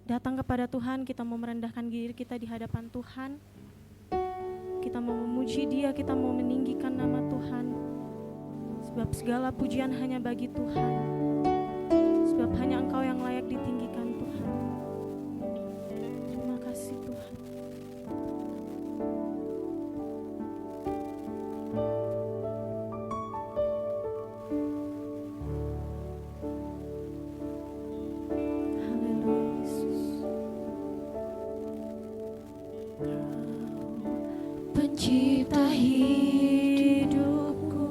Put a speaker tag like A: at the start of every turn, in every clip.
A: datang kepada Tuhan, kita mau merendahkan diri kita di hadapan Tuhan. Kita mau memuji Dia, kita mau meninggikan nama Tuhan. Sebab segala pujian hanya bagi Tuhan. Sebab hanya Engkau yang layak ditinggikan Tuhan. Terima kasih Tuhan. Haleluya Yesus.
B: Pencipta hidupku,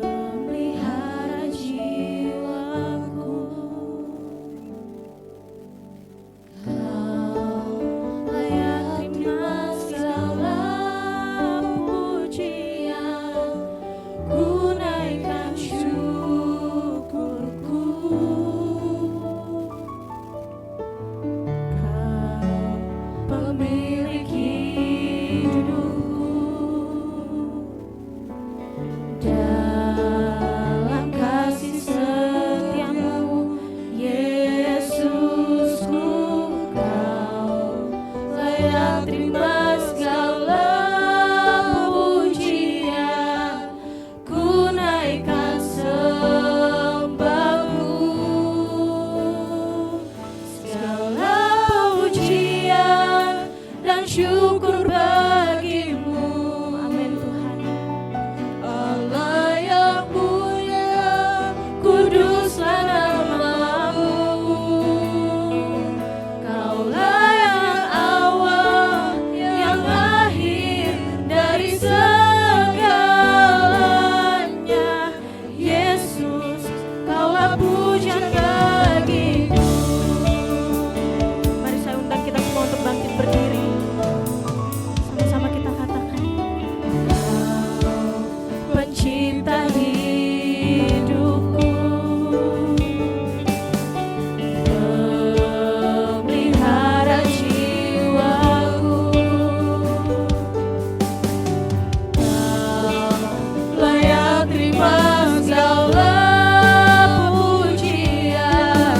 B: pemelihara jiwaku, Kau layak terima segala pujian, ku naikkan syukurku. Pemilik hidupku, dalam kasih setiamu, Yesusku, Kau layak terima segala pujian, ku naikkan sembahku. Segala pujian dan syukur bagimu,
A: Amin Tuhan.
B: Allah yang mulia, kuduslah namamu. Kaulah yang awal, yang akhir dari segalanya. Yesus, Kaulah pujian bagiku.
A: Mari saya undang kita semua untuk bangkit berdiri. Sama-sama kita katakan,
B: Kau pencipta hidupku, pemelihara jiwaku, Kau layak terima segala pujian,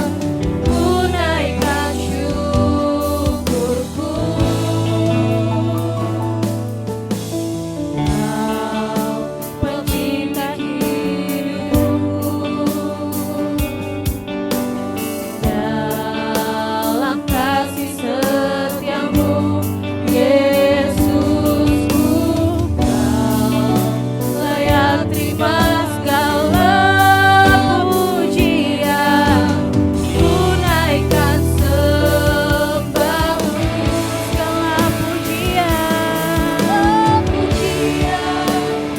B: ku naikkan syukurku. Kau pencipta hidupku, dalam kasih setiamu, Yesusku, Kau layak terima segala pujian, ku naikkan sembahmu.
A: segala pujian,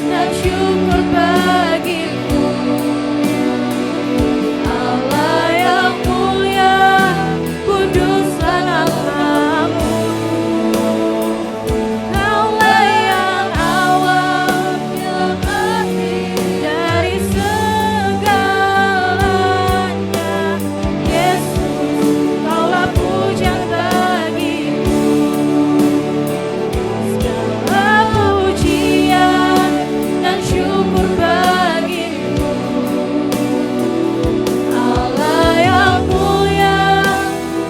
B: Dan syukur bagimu, Allah yang mulia, kuduslah namamu. Kaulah yang awal, yang akhir dari segalanya. Yesus, Kaulah pujian bagimu. Segala pujian dan syukur bagimu, Allah yang mulia,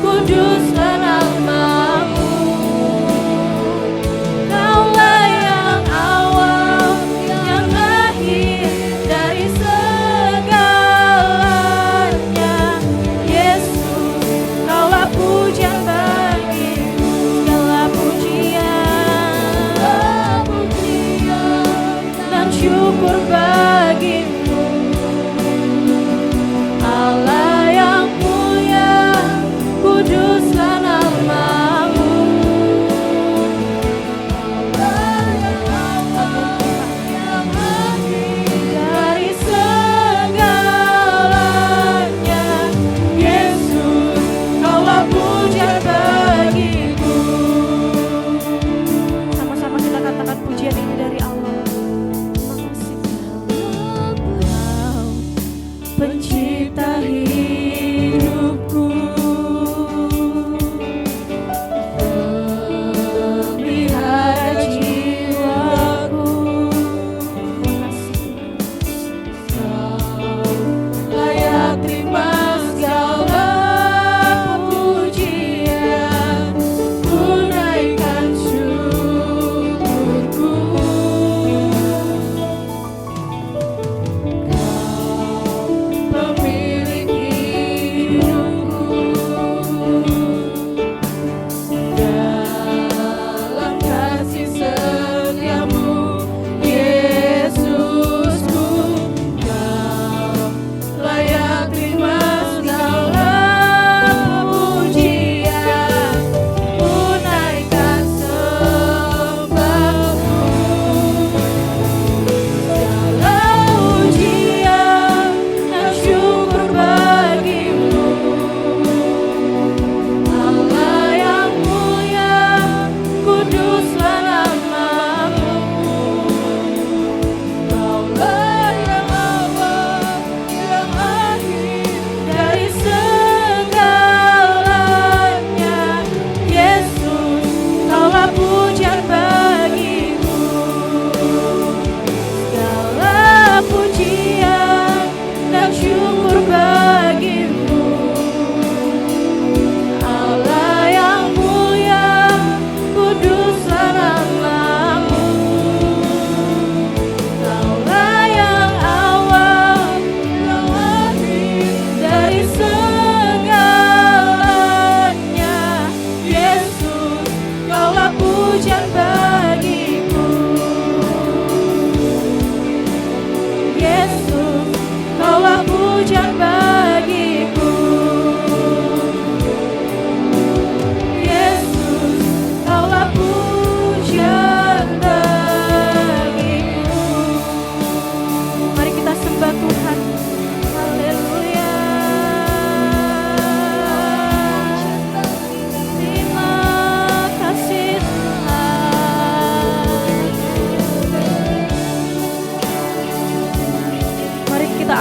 B: kuduslah namamu. Kaulah yang awal, yang akhir dari segalanya. Yesus, Kaulah pujian bagimu. Segala pujian dan syukur bagimu, Allah yang mulia, kuduslah namamu. Allah yang awal, yang akhir dari segalanya. Yesus, Kaulah pujian bagimu.
A: sama-sama kita katakan pujian ini dari Allah. Terima kasih Tuhan.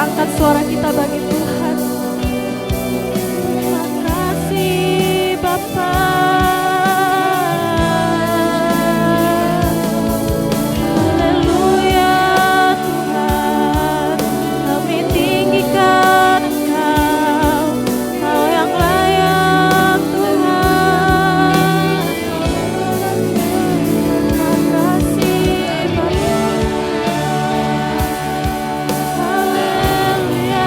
A: angkat suara kita bagi Tuhan. Terima kasih Bapa. Haleluya Tuhan, kami tinggikan Engkau, Kau yang layak Tuhan. Terima kasih Bapa. Haleluya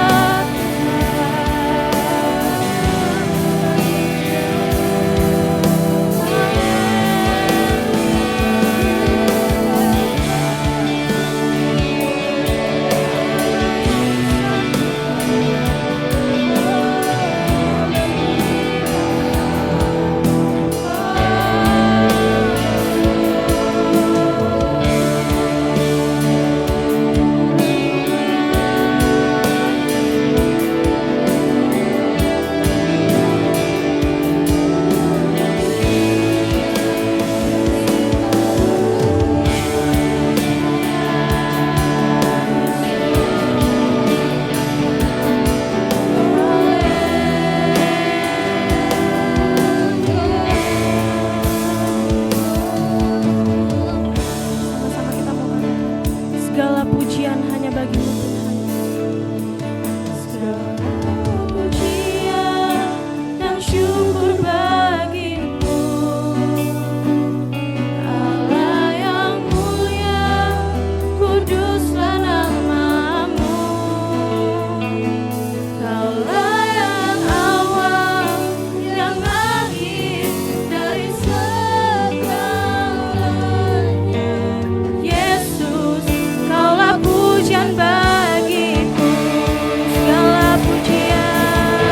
A: sama-sama kita mau katakan, segala pujian hanya bagi-Mu Tuhan. Segala pujian dan syukur bagi-Mu, Allah yang mulia, kuduslah nama-Mu. Kaulah yang awal, yang akhir dari segalanya. Yesus, Kaulah pujian bagiku, segala pujian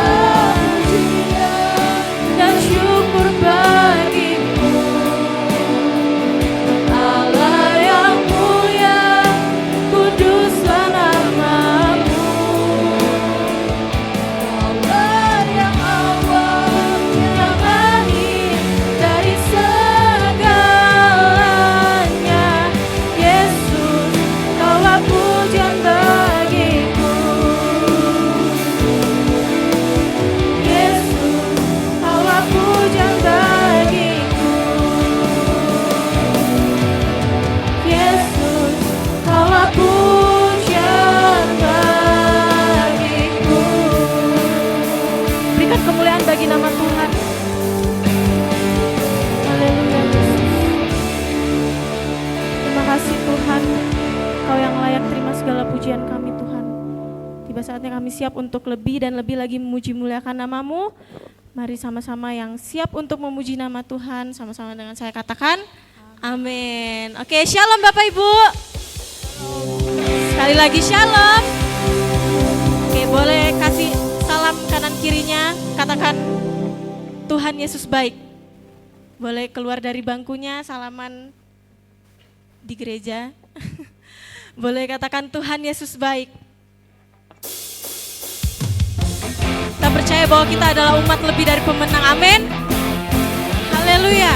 A: dan syukur bagimu, Allah yang mulia, kuduslah nama-Mu. Kaulah yang awal, yang akhir dari segalanya. Yesus, Kaulah pujian bagiku. Yesus, Kaulah pujian bagiku. Yesus, Kaulah pujian bagiku. Berikan kemuliaan bagi nama Tuhan. Haleluya Yesus. Terima kasih Tuhan, Kau yang layak terima segala pujian kami Tuhan. Tiba saatnya kami siap untuk lebih dan lebih lagi memuji muliakan nama-Mu. Mari sama-sama yang siap untuk memuji nama Tuhan, sama-sama dengan saya katakan amin. Oke, shalom Bapak Ibu. Sekali lagi shalom. Oke, boleh kasih salam kanan kirinya, katakan Tuhan Yesus baik. Boleh keluar dari bangkunya, salaman di gereja. Boleh katakan Tuhan Yesus baik. Kita percaya bahwa kita adalah umat lebih dari pemenang, amin. Haleluya.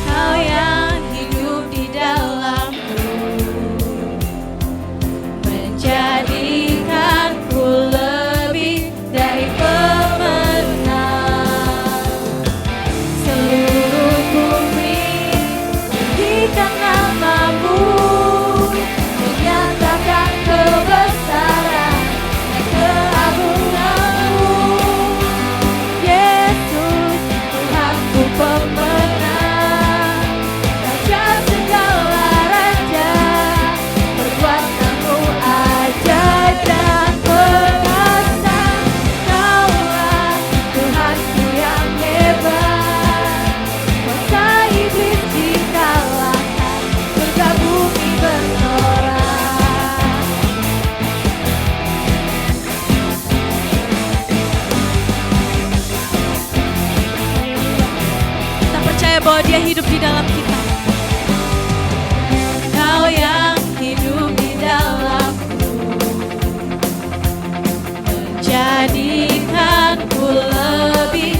A: Kau yang hidup di dalamku, menjadikanku lebih dari pemenang. Seluruh bumi tinggikan nama-Mu, menyatakan kebesaran dan keagungan-Mu. Yesus, Tuhanku pemenang, Raja segala raja, perbuatan-Mu ajaib dan perkasa. Kaulah Tuhanku yang hebat, kuasa iblis dikalahkan, surga bumi bersorak. Kita percaya bahwa Dia hidup di dalam kita. Kau yang hidup di dalamku, menjadikanku lebih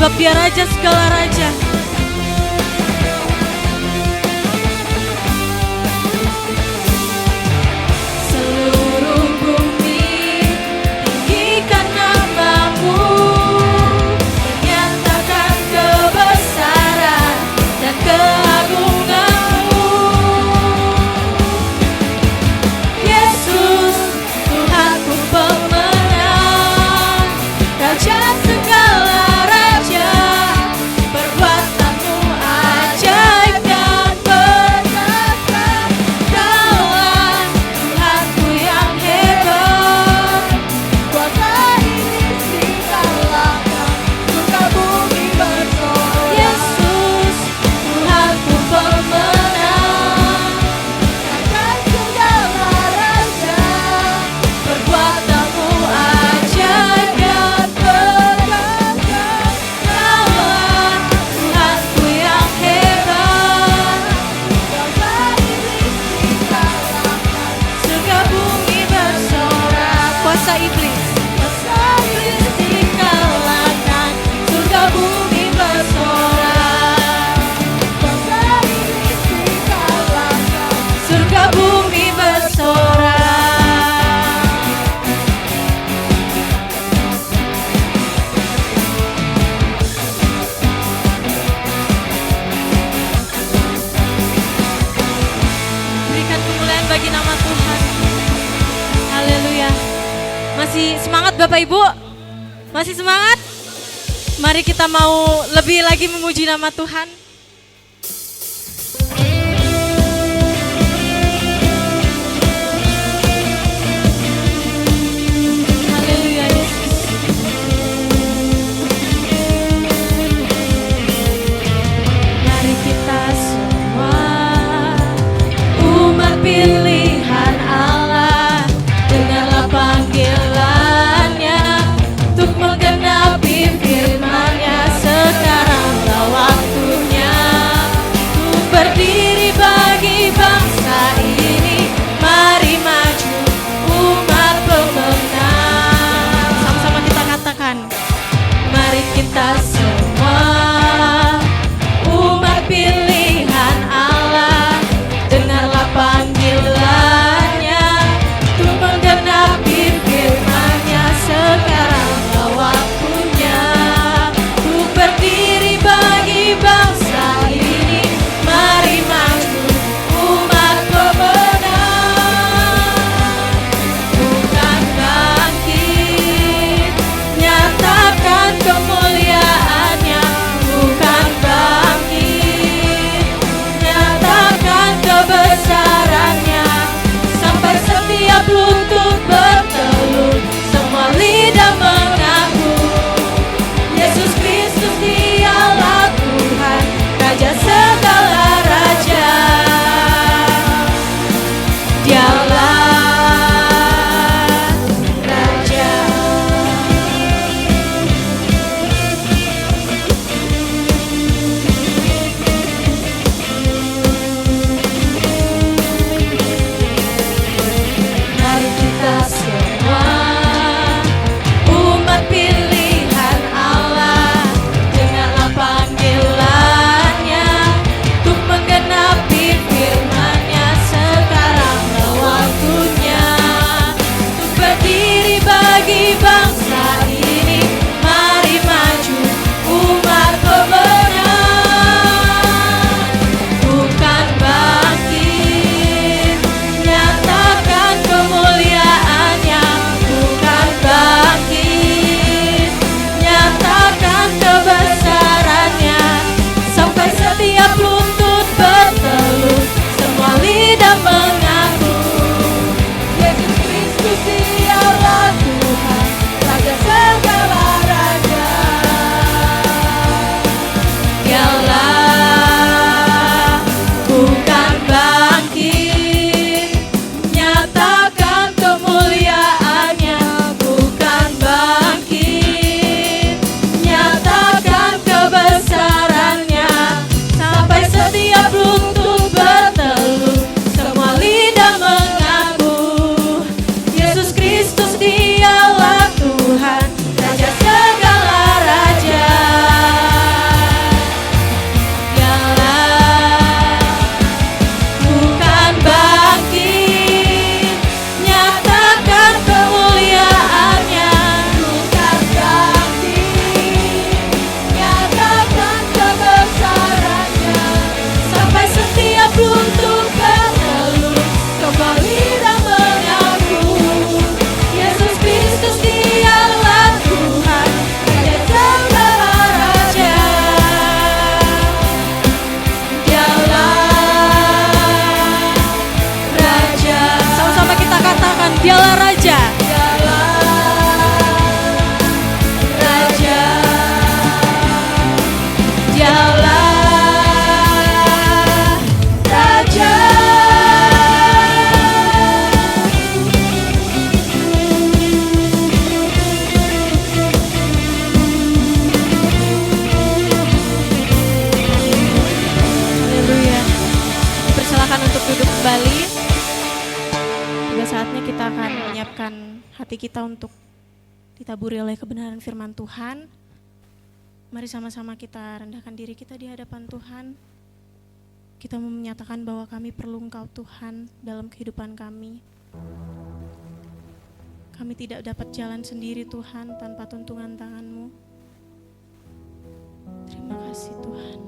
A: sebab Dia Raja segala raja.
B: Seluruh bumi tinggikan nama-Mu, menyatakan kebesaran dan keagungan-Mu. Yesus, Tuhanku pemenang, Raja segala raja, perbuatan-Mu ajaib dan perkasa. Kaulah Tuhanku yang hebat, kuasa iblis dikalahkan, surga bumi bersorak. Yesus, Tuhanku pemenang, Raja segala raja, perbuatan-Mu ajaib dan perkasa. Kaulah Tuhanku yang hebat, kuasa iblis dikalahkan, surga bumi bersorak. Kuasa iblis dikalahkan, surga bumi bersorak. Kuasa iblis dikalahkan, surga bumi bersorak. Berikan kemuliaan bagi nama Tuhan. Haleluya. Masih semangat Bapak Ibu? Masih semangat? Mari kita mau lebih lagi memuji nama Tuhan. Haleluya Yesus. Mari kita semua umat pilihan Allah, dengarlah panggilannya untuk menggenapi firman-Nya. Sekaranglah waktunya untuk berdiri bagi bangsa ini. Mari maju umat pemenang. Sama-sama kita katakan, mari kita semua umat pilihan Allah, dengarlah panggilannya untuk menggenapi firman-Nya. Sekaranglah waktunya untuk berdiri bagi bangsa ini. Mari maju umat pemenang. Bukan bangkit, nyatakan kemuliaan
A: Saatnya kita akan menyiapkan hati kita untuk ditaburi oleh kebenaran firman Tuhan. Mari sama-sama kita rendahkan diri kita di hadapan Tuhan. Kita mau menyatakan bahwa kami perlu Engkau Tuhan dalam kehidupan kami. Kami tidak dapat jalan sendiri Tuhan tanpa tuntungan tangan-Mu. Terima kasih Tuhan.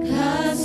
C: Kasih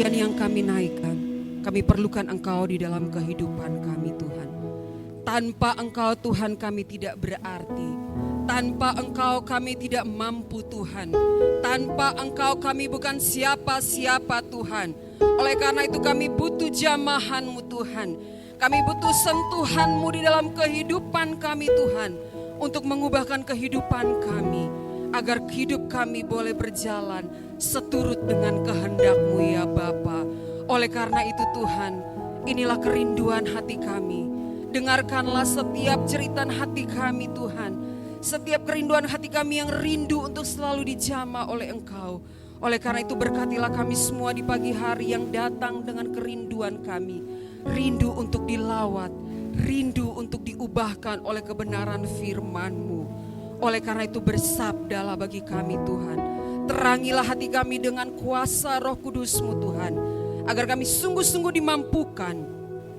C: pujian yang kami naikkan. Kami perlukan Engkau di dalam kehidupan kami Tuhan. Tanpa Engkau Tuhan kami tidak berarti. Tanpa Engkau kami tidak mampu Tuhan. Tanpa Engkau kami bukan siapa-siapa Tuhan. Oleh karena itu kami butuh jamahan-Mu Tuhan. Kami butuh sentuhan-Mu di dalam kehidupan kami Tuhan. Untuk mengubahkan kehidupan kami. Agar hidup kami boleh berjalan seturut dengan kehendak-Mu ya Bapa. Oleh karena itu Tuhan, inilah kerinduan hati kami. Dengarkanlah setiap jeritan hati kami Tuhan. Setiap kerinduan hati kami yang rindu untuk selalu dijamah oleh Engkau. Oleh karena itu berkatilah kami semua di pagi hari yang datang dengan kerinduan kami. Rindu untuk dilawat, rindu untuk diubahkan oleh kebenaran firman-Mu. Oleh karena itu bersabdalah bagi kami Tuhan. Terangilah hati kami dengan kuasa Roh Kudus-Mu Tuhan. Agar kami sungguh-sungguh dimampukan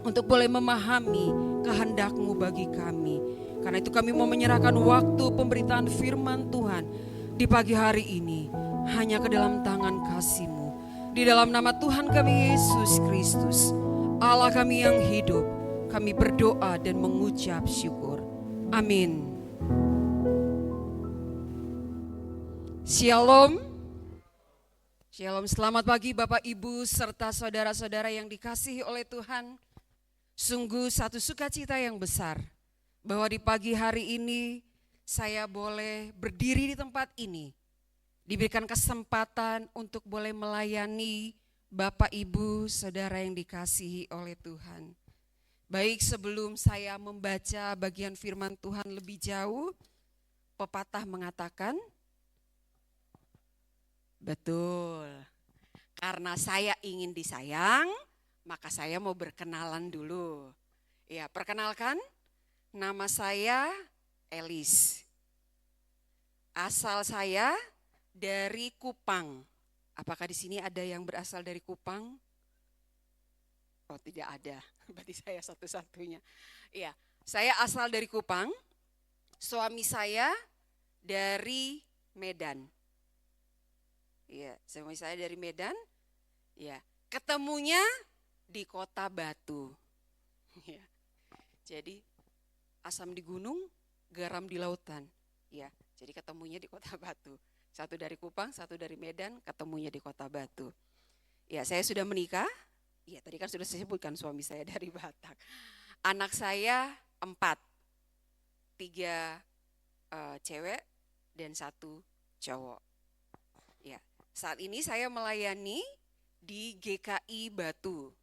C: untuk boleh memahami kehendak-Mu bagi kami. Karena itu kami mau menyerahkan waktu pemberitaan firman Tuhan di pagi hari ini hanya ke dalam tangan kasih-Mu. Di dalam nama Tuhan kami Yesus Kristus, Allah kami yang hidup, kami berdoa dan mengucap syukur. Amin. Shalom. Shalom, selamat pagi Bapak Ibu serta saudara-saudara yang dikasihi oleh Tuhan. Sungguh satu sukacita yang besar bahwa di pagi hari ini saya boleh berdiri di tempat ini. Diberikan kesempatan untuk boleh melayani Bapak Ibu saudara yang dikasihi oleh Tuhan. Baik, sebelum saya membaca bagian firman Tuhan lebih jauh, pepatah mengatakan, betul, karena saya ingin disayang, maka saya mau berkenalan dulu. Ya, perkenalkan, nama saya Elis. Asal saya dari Kupang. Apakah di sini ada yang berasal dari Kupang? Oh, tidak ada. Berarti saya satu-satunya. Ya, saya asal dari Kupang. Suami saya dari Medan. Ya, suami saya dari Medan. Ya, ketemunya di Kota Batu. Ya. Jadi asam di gunung, garam di lautan. Ya, jadi ketemunya di Kota Batu. Satu dari Kupang, satu dari Medan, ketemunya di Kota Batu. Ya, saya sudah menikah. Ya, tadi kan sudah saya sebutkan suami saya dari Batak. Anak saya 4, 3 cewek dan 1 cowok. Ya, saat ini saya melayani di GKI Batu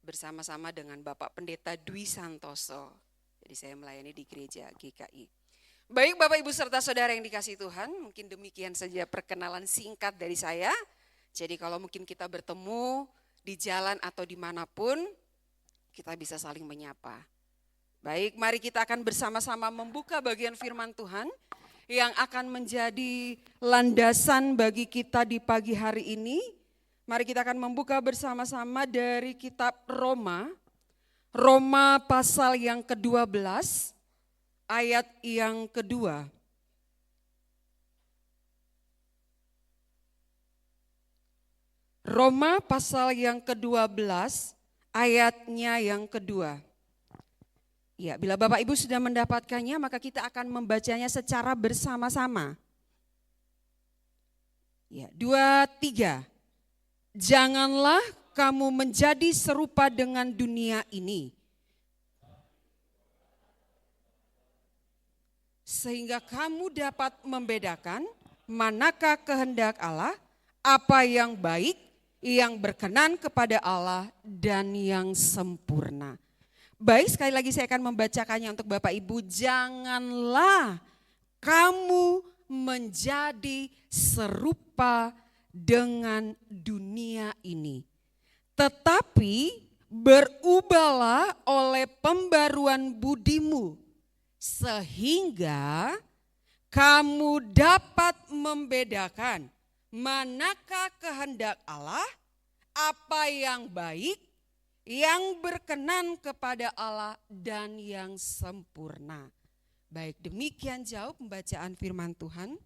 C: bersama-sama dengan Bapak Pendeta Dwi Santoso. Jadi saya melayani di gereja GKI. Baik Bapak Ibu serta saudara yang dikasihi Tuhan, mungkin demikian saja perkenalan singkat dari saya. Jadi kalau mungkin kita bertemu di jalan atau dimanapun, kita bisa saling menyapa. Baik, mari kita akan bersama-sama membuka bagian firman Tuhan yang akan menjadi landasan bagi kita di pagi hari ini. Mari kita akan membuka bersama-sama dari kitab Roma. Roma pasal yang ke-12, ayat yang kedua. Roma pasal yang ke-12, ayatnya yang kedua. Ya, bila Bapak Ibu sudah mendapatkannya, maka kita akan membacanya secara bersama-sama. Ya, 2, 3. Janganlah kamu menjadi serupa dengan dunia ini, sehingga kamu dapat membedakan manakah kehendak Allah, apa yang baik, yang berkenan kepada Allah, dan yang sempurna. Baik, sekali lagi saya akan membacakannya untuk Bapak Ibu. Janganlah kamu menjadi serupa dengan dunia ini, tetapi berubahlah oleh pembaruan budimu, sehingga kamu dapat membedakan manakah kehendak Allah, apa yang baik, yang berkenan kepada Allah, dan yang sempurna. Baik, demikian jauh pembacaan firman Tuhan.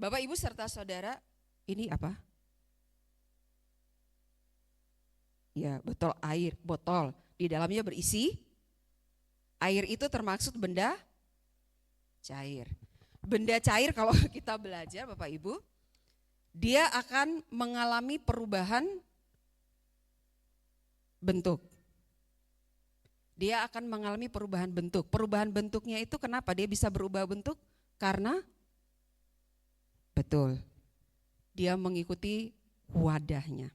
C: Bapak Ibu serta saudara, ini apa? Ya, betul, air, botol. Di dalamnya berisi air, itu termaksud benda cair. Benda cair kalau kita belajar Bapak Ibu, dia akan mengalami perubahan bentuk. Dia akan mengalami perubahan bentuk. Perubahan bentuknya itu kenapa dia bisa berubah bentuk? Karena betul, dia mengikuti wadahnya.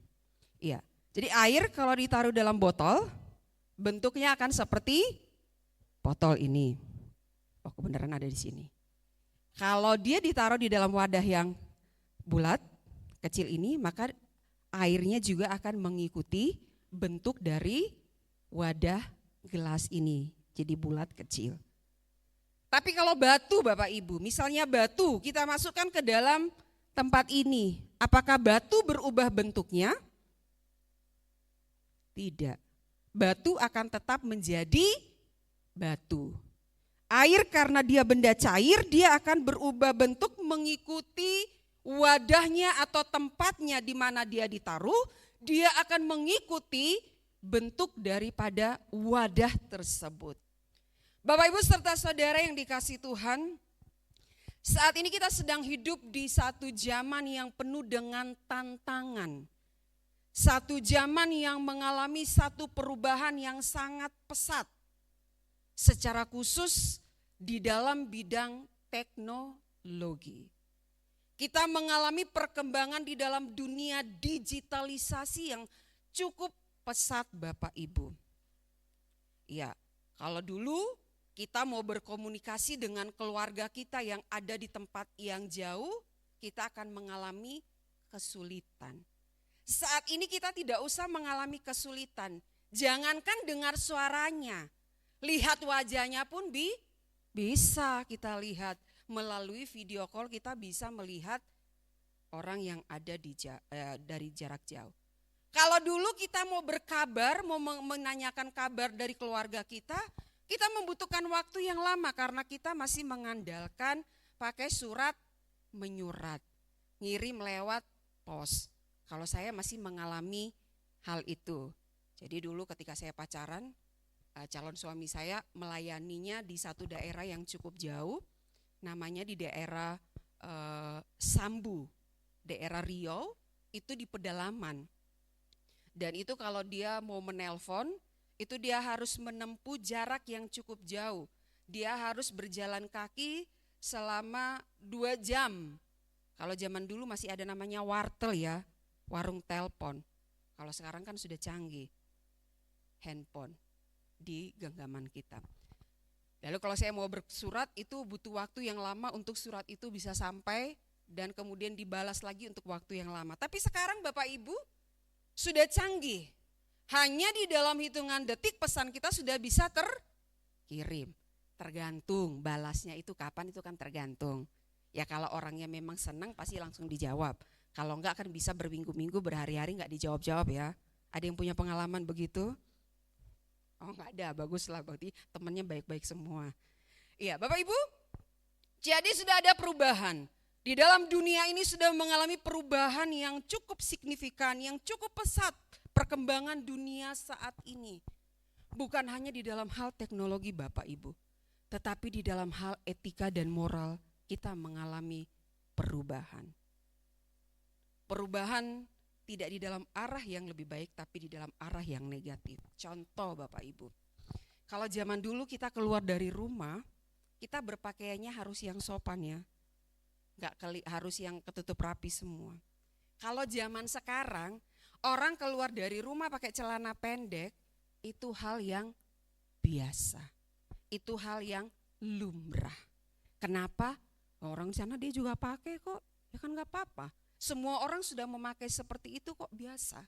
C: Iya. Jadi air kalau ditaruh dalam botol, bentuknya akan seperti botol ini. Oh, kebenaran ada di sini. Kalau dia ditaruh di dalam wadah yang bulat, kecil ini, maka airnya juga akan mengikuti bentuk dari wadah gelas ini. Jadi bulat kecil. Tapi kalau batu Bapak Ibu, misalnya batu kita masukkan ke dalam tempat ini, apakah batu berubah bentuknya? Tidak. Batu akan tetap menjadi batu. Air karena dia benda cair, dia akan berubah bentuk mengikuti wadahnya atau tempatnya di mana dia ditaruh, dia akan mengikuti bentuk daripada wadah tersebut. Bapak Ibu serta saudara yang dikasihi Tuhan, saat ini kita sedang hidup di satu zaman yang penuh dengan tantangan. Satu zaman yang mengalami satu perubahan yang sangat pesat. Secara khusus di dalam bidang teknologi. Kita mengalami perkembangan di dalam dunia digitalisasi yang cukup pesat Bapak Ibu. Ya, kalau dulu kita mau berkomunikasi dengan keluarga kita yang ada di tempat yang jauh, kita akan mengalami kesulitan. Saat ini kita tidak usah mengalami kesulitan. Jangankan dengar suaranya, lihat wajahnya pun bisa kita lihat. Melalui video call kita bisa melihat orang yang ada dari jarak jauh. Kalau dulu kita mau berkabar, mau menanyakan kabar dari keluarga kita membutuhkan waktu yang lama karena kita masih mengandalkan pakai surat menyurat, ngirim lewat pos. Kalau saya masih mengalami hal itu. Jadi dulu ketika saya pacaran, calon suami saya melayaninya di satu daerah yang cukup jauh, namanya di daerah Sambu, daerah Riau, itu di pedalaman. Dan itu kalau dia mau menelpon, itu dia harus menempuh jarak yang cukup jauh. Dia harus berjalan kaki selama 2 jam. Kalau zaman dulu masih ada namanya wartel ya, warung telepon. Kalau sekarang kan sudah canggih, handphone di genggaman kita. Lalu kalau saya mau bersurat itu butuh waktu yang lama untuk surat itu bisa sampai dan kemudian dibalas lagi untuk waktu yang lama. Tapi sekarang Bapak Ibu sudah canggih. Hanya di dalam hitungan detik pesan kita sudah bisa terkirim. Tergantung balasnya itu kapan, itu kan tergantung. Ya kalau orangnya memang senang pasti langsung dijawab. Kalau enggak kan bisa berminggu-minggu, berhari-hari enggak dijawab-jawab ya. Ada yang punya pengalaman begitu? Oh enggak ada, baguslah, berarti temannya baik-baik semua. Iya Bapak Ibu, jadi sudah ada perubahan. Di dalam dunia ini sudah mengalami perubahan yang cukup signifikan, yang cukup pesat perkembangan dunia saat ini. Bukan hanya di dalam hal teknologi Bapak Ibu, tetapi di dalam hal etika dan moral kita mengalami perubahan. Perubahan tidak di dalam arah yang lebih baik, tapi di dalam arah yang negatif. Contoh Bapak Ibu, kalau zaman dulu kita keluar dari rumah, kita berpakaiannya harus yang sopan ya, nggak harus yang ketutup rapi semua. Kalau zaman sekarang, orang keluar dari rumah pakai celana pendek, itu hal yang biasa, itu hal yang lumrah. Kenapa? Orang sana dia juga pakai kok, ya kan nggak apa-apa. Semua orang sudah memakai seperti itu kok, biasa.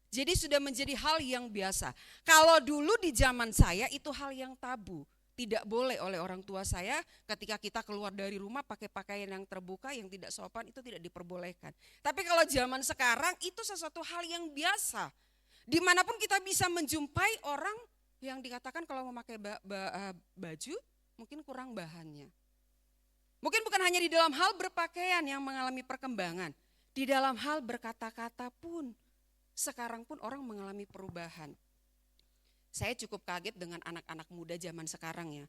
C: Jadi sudah menjadi hal yang biasa. Kalau dulu di zaman saya itu hal yang tabu. Tidak boleh oleh orang tua saya ketika kita keluar dari rumah pakai pakaian yang terbuka, yang tidak sopan, itu tidak diperbolehkan. Tapi kalau zaman sekarang itu sesuatu hal yang biasa. Dimanapun kita bisa menjumpai orang yang dikatakan kalau memakai baju mungkin kurang bahannya. Mungkin bukan hanya di dalam hal berpakaian yang mengalami perkembangan. Di dalam hal berkata-kata pun sekarang pun orang mengalami perubahan. Saya cukup kaget dengan anak-anak muda zaman sekarang ya.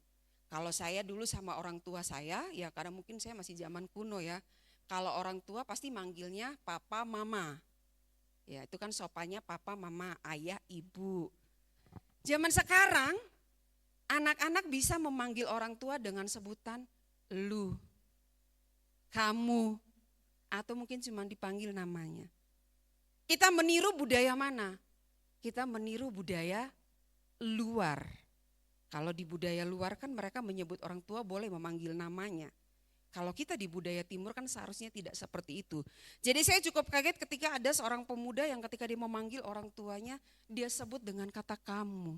C: Kalau saya dulu sama orang tua saya, ya karena mungkin saya masih zaman kuno ya. Kalau orang tua pasti manggilnya papa, mama. Ya itu kan sopannya papa, mama, ayah, ibu. Zaman sekarang anak-anak bisa memanggil orang tua dengan sebutan lu, kamu, atau mungkin cuma dipanggil namanya. Kita meniru budaya mana? Kita meniru budaya luar. Kalau di budaya luar kan mereka menyebut orang tua boleh memanggil namanya. Kalau kita di budaya timur kan seharusnya tidak seperti itu. Jadi saya cukup kaget ketika ada seorang pemuda yang ketika dia memanggil orang tuanya, dia sebut dengan kata kamu.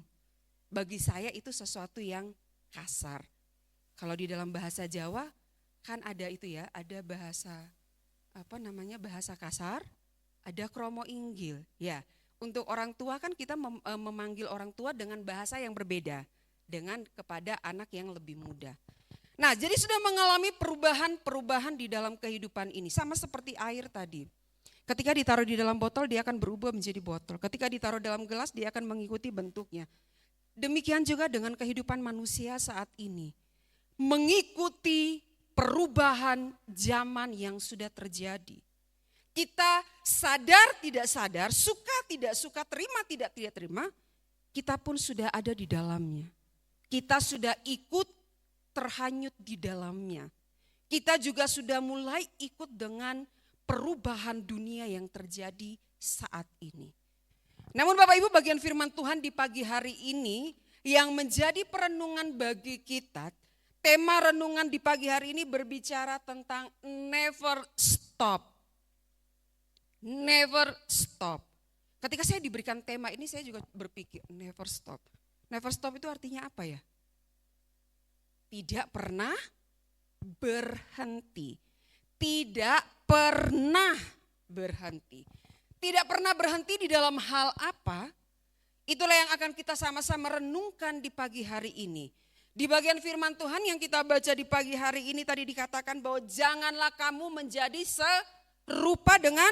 C: Bagi saya itu sesuatu yang kasar. Kalau di dalam bahasa Jawa kan ada itu ya, ada bahasa bahasa kasar, ada kromo inggil. Ya, untuk orang tua kan kita memanggil orang tua dengan bahasa yang berbeda dengan kepada anak yang lebih muda. Nah, jadi sudah mengalami perubahan-perubahan di dalam kehidupan ini. Sama seperti air tadi. Ketika ditaruh di dalam botol, dia akan berubah menjadi botol. Ketika ditaruh dalam gelas, dia akan mengikuti bentuknya. Demikian juga dengan kehidupan manusia saat ini. Mengikuti perubahan zaman yang sudah terjadi. Kita sadar tidak sadar, suka tidak suka, terima tidak terima, kita pun sudah ada di dalamnya. Kita sudah ikut terhanyut di dalamnya. Kita juga sudah mulai ikut dengan perubahan dunia yang terjadi saat ini. Namun Bapak Ibu, bagian firman Tuhan di pagi hari ini yang menjadi perenungan bagi kita, tema renungan di pagi hari ini berbicara tentang never stop. Never stop. Ketika saya diberikan tema ini saya juga berpikir never stop. Never stop itu artinya apa ya? Tidak pernah berhenti. Tidak pernah berhenti. Tidak pernah berhenti di dalam hal apa? Itulah yang akan kita sama-sama renungkan di pagi hari ini. Di bagian firman Tuhan yang kita baca di pagi hari ini tadi dikatakan bahwa janganlah kamu menjadi serupa dengan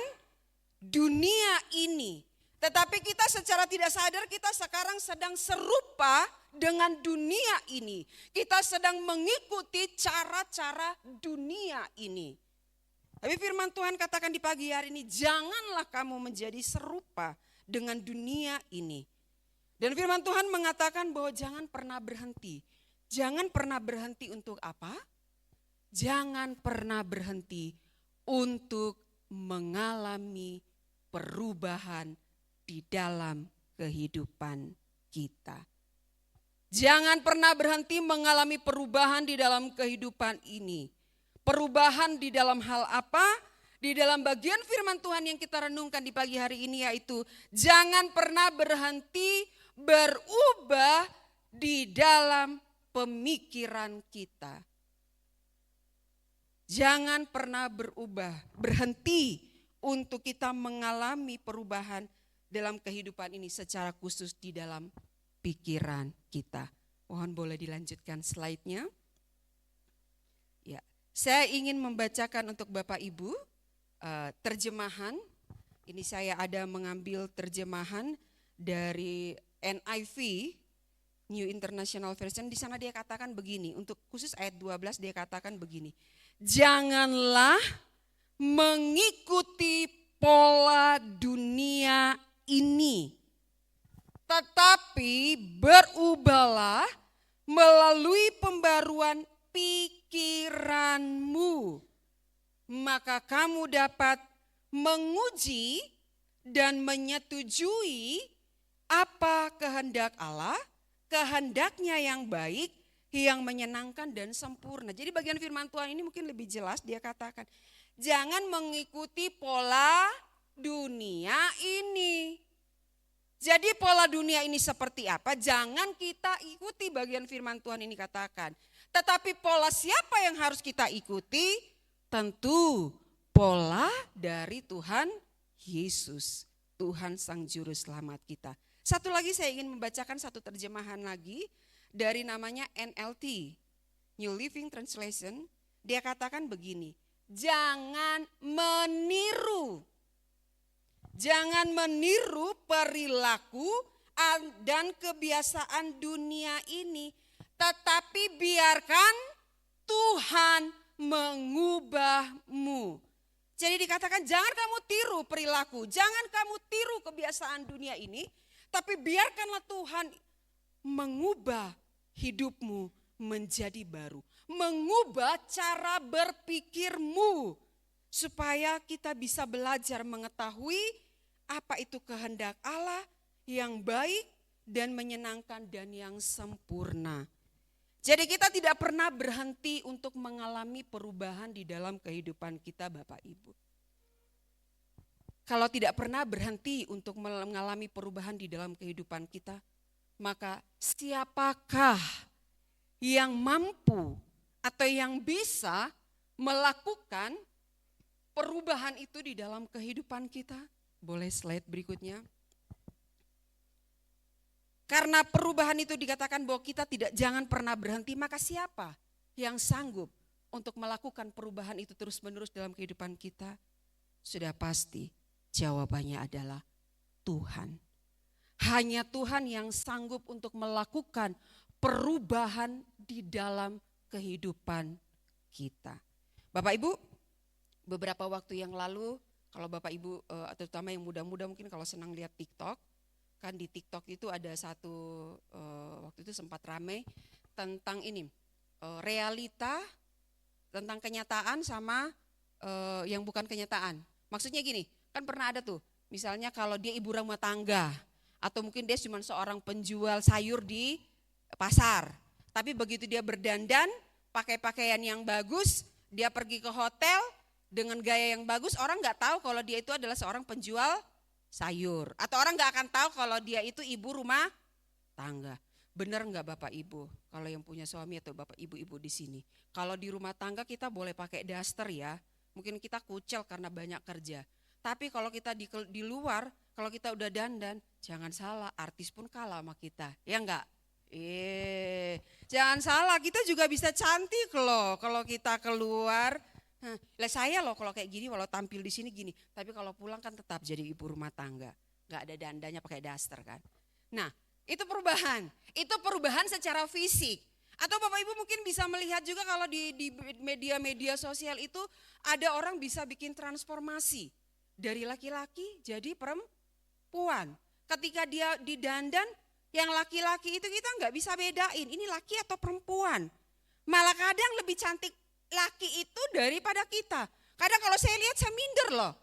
C: dunia ini. Tetapi kita secara tidak sadar kita sekarang sedang serupa dengan dunia ini. Kita sedang mengikuti cara-cara dunia ini. Tapi firman Tuhan katakan di pagi hari ini, janganlah kamu menjadi serupa dengan dunia ini. Dan firman Tuhan mengatakan bahwa jangan pernah berhenti. Jangan pernah berhenti untuk apa? Jangan pernah berhenti untuk mengalami perubahan di dalam kehidupan kita. Jangan pernah berhenti mengalami perubahan di dalam kehidupan ini. Perubahan di dalam hal apa? Di dalam bagian firman Tuhan yang kita renungkan di pagi hari ini yaitu jangan pernah berhenti berubah di dalam pemikiran kita. Jangan pernah berhenti untuk kita mengalami perubahan dalam kehidupan ini secara khusus di dalam pikiran kita. Mohon boleh dilanjutkan slide-nya. Ya, saya ingin membacakan untuk Bapak Ibu terjemahan. Ini saya ada mengambil terjemahan dari NIV, New International Version. Di sana dia katakan begini, untuk khusus ayat 12 dia katakan begini. Janganlah mengikuti pola dunia ini, tetapi berubahlah melalui pembaruan pikiranmu, maka kamu dapat menguji dan menyetujui apa kehendak Allah, kehendaknya yang baik, yang menyenangkan dan sempurna. Jadi bagian firman Tuhan ini mungkin lebih jelas, dia katakan jangan mengikuti pola dunia ini. Jadi pola dunia ini seperti apa? Jangan kita ikuti, bagian firman Tuhan ini katakan. Tetapi pola siapa yang harus kita ikuti? Tentu pola dari Tuhan Yesus, Tuhan Sang Juru Selamat kita. Satu lagi saya ingin membacakan satu terjemahan lagi dari namanya NLT, New Living Translation. Dia katakan begini, jangan meniru. Jangan meniru perilaku dan kebiasaan dunia ini, tetapi biarkan Tuhan mengubahmu. Jadi dikatakan jangan kamu tiru perilaku, jangan kamu tiru kebiasaan dunia ini, tapi biarkanlah Tuhan mengubah hidupmu menjadi baru. Mengubah cara berpikirmu supaya kita bisa belajar mengetahui apa itu kehendak Allah yang baik dan menyenangkan dan yang sempurna. Jadi kita tidak pernah berhenti untuk mengalami perubahan di dalam kehidupan kita, Bapak Ibu. Kalau tidak pernah berhenti untuk mengalami perubahan di dalam kehidupan kita, maka siapakah yang mampu atau yang bisa melakukan perubahan itu di dalam kehidupan kita? Boleh slide berikutnya. Karena perubahan itu dikatakan bahwa kita jangan pernah berhenti, maka siapa yang sanggup untuk melakukan perubahan itu terus-menerus dalam kehidupan kita? Sudah pasti jawabannya adalah Tuhan. Hanya Tuhan yang sanggup untuk melakukan perubahan di dalam kehidupan kita. Bapak Ibu, beberapa waktu yang lalu, kalau Bapak Ibu terutama yang muda-muda mungkin kalau senang lihat TikTok, kan di TikTok itu ada satu waktu itu sempat ramai tentang ini realita tentang kenyataan sama yang bukan kenyataan. Maksudnya gini, kan pernah ada tuh misalnya kalau dia ibu rumah tangga atau mungkin dia cuma seorang penjual sayur di pasar, tapi begitu dia berdandan pakai pakaian yang bagus, dia pergi ke hotel dengan gaya yang bagus, orang nggak tahu kalau dia itu adalah seorang penjual sayur. Atau orang gak akan tahu kalau dia itu ibu rumah tangga. Benar gak Bapak Ibu? Kalau yang punya suami atau Bapak Ibu-ibu di sini. Kalau di rumah tangga kita boleh pakai daster ya. Mungkin kita kucel karena banyak kerja. Tapi kalau kita di luar, kalau kita udah dandan, jangan salah, artis pun kalah sama kita. Ya enggak? Jangan salah, kita juga bisa cantik loh kalau kita keluar. Lah saya loh kalau kayak gini, walau tampil di sini gini, tapi kalau pulang kan tetap jadi ibu rumah tangga, nggak ada dandanya pakai daster kan. Nah itu perubahan secara fisik. Atau Bapak Ibu mungkin bisa melihat juga kalau di media-media sosial itu ada orang bisa bikin transformasi dari laki-laki jadi perempuan. Ketika dia didandan, yang laki-laki itu kita nggak bisa bedain ini laki atau perempuan. Malah kadang lebih cantik laki itu daripada kita. Kadang kalau saya lihat saya minder loh.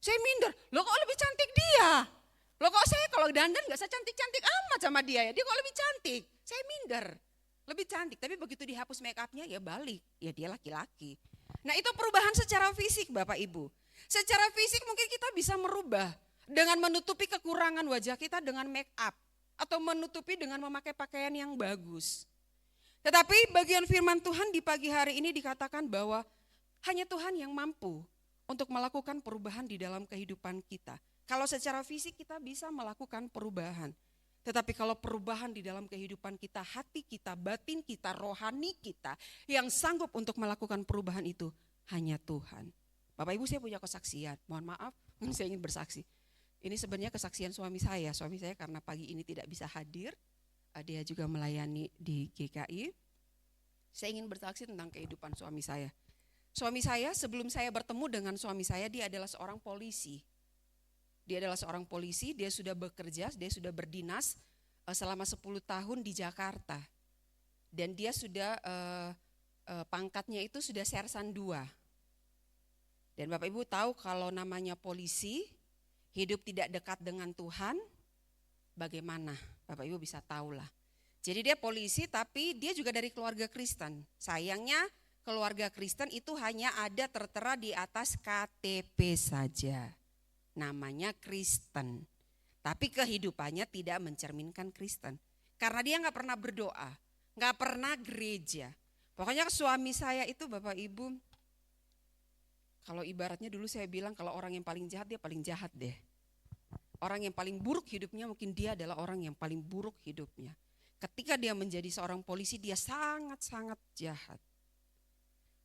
C: Saya minder, loh kok lebih cantik dia? Loh kok saya kalau dandan gak secantik-cantik amat sama dia ya? Dia kok lebih cantik? Saya minder, lebih cantik. Tapi begitu dihapus make upnya ya balik, ya dia laki-laki. Nah itu perubahan secara fisik Bapak Ibu. Secara fisik mungkin kita bisa merubah dengan menutupi kekurangan wajah kita dengan make up. Atau menutupi dengan memakai pakaian yang bagus. Tetapi bagian firman Tuhan di pagi hari ini dikatakan bahwa hanya Tuhan yang mampu untuk melakukan perubahan di dalam kehidupan kita. Kalau secara fisik kita bisa melakukan perubahan. Tetapi kalau perubahan di dalam kehidupan kita, hati kita, batin kita, rohani kita, yang sanggup untuk melakukan perubahan itu hanya Tuhan. Bapak Ibu saya punya kesaksian, mohon maaf saya ingin bersaksi. Ini sebenarnya kesaksian suami saya karena pagi ini tidak bisa hadir. Dia juga melayani di GKI. Saya ingin bersaksi tentang kehidupan suami saya. Suami saya sebelum saya bertemu dengan suami saya, dia adalah seorang polisi. Dia sudah bekerja, dia sudah berdinas selama 10 tahun di Jakarta. Dan dia sudah pangkatnya itu sudah sersan 2. Dan Bapak Ibu tahu kalau namanya polisi, hidup tidak dekat dengan Tuhan, bagaimana? Bapak Ibu bisa tahu lah. Jadi dia polisi tapi dia juga dari keluarga Kristen. Sayangnya keluarga Kristen itu hanya ada tertera di atas KTP saja. Namanya Kristen. Tapi kehidupannya tidak mencerminkan Kristen. Karena dia gak pernah berdoa, gak pernah gereja. Pokoknya suami saya itu Bapak Ibu, kalau ibaratnya dulu saya bilang kalau orang yang paling jahat dia paling jahat deh. Orang yang paling buruk hidupnya mungkin dia adalah orang yang paling buruk hidupnya. Ketika dia menjadi seorang polisi dia sangat-sangat jahat.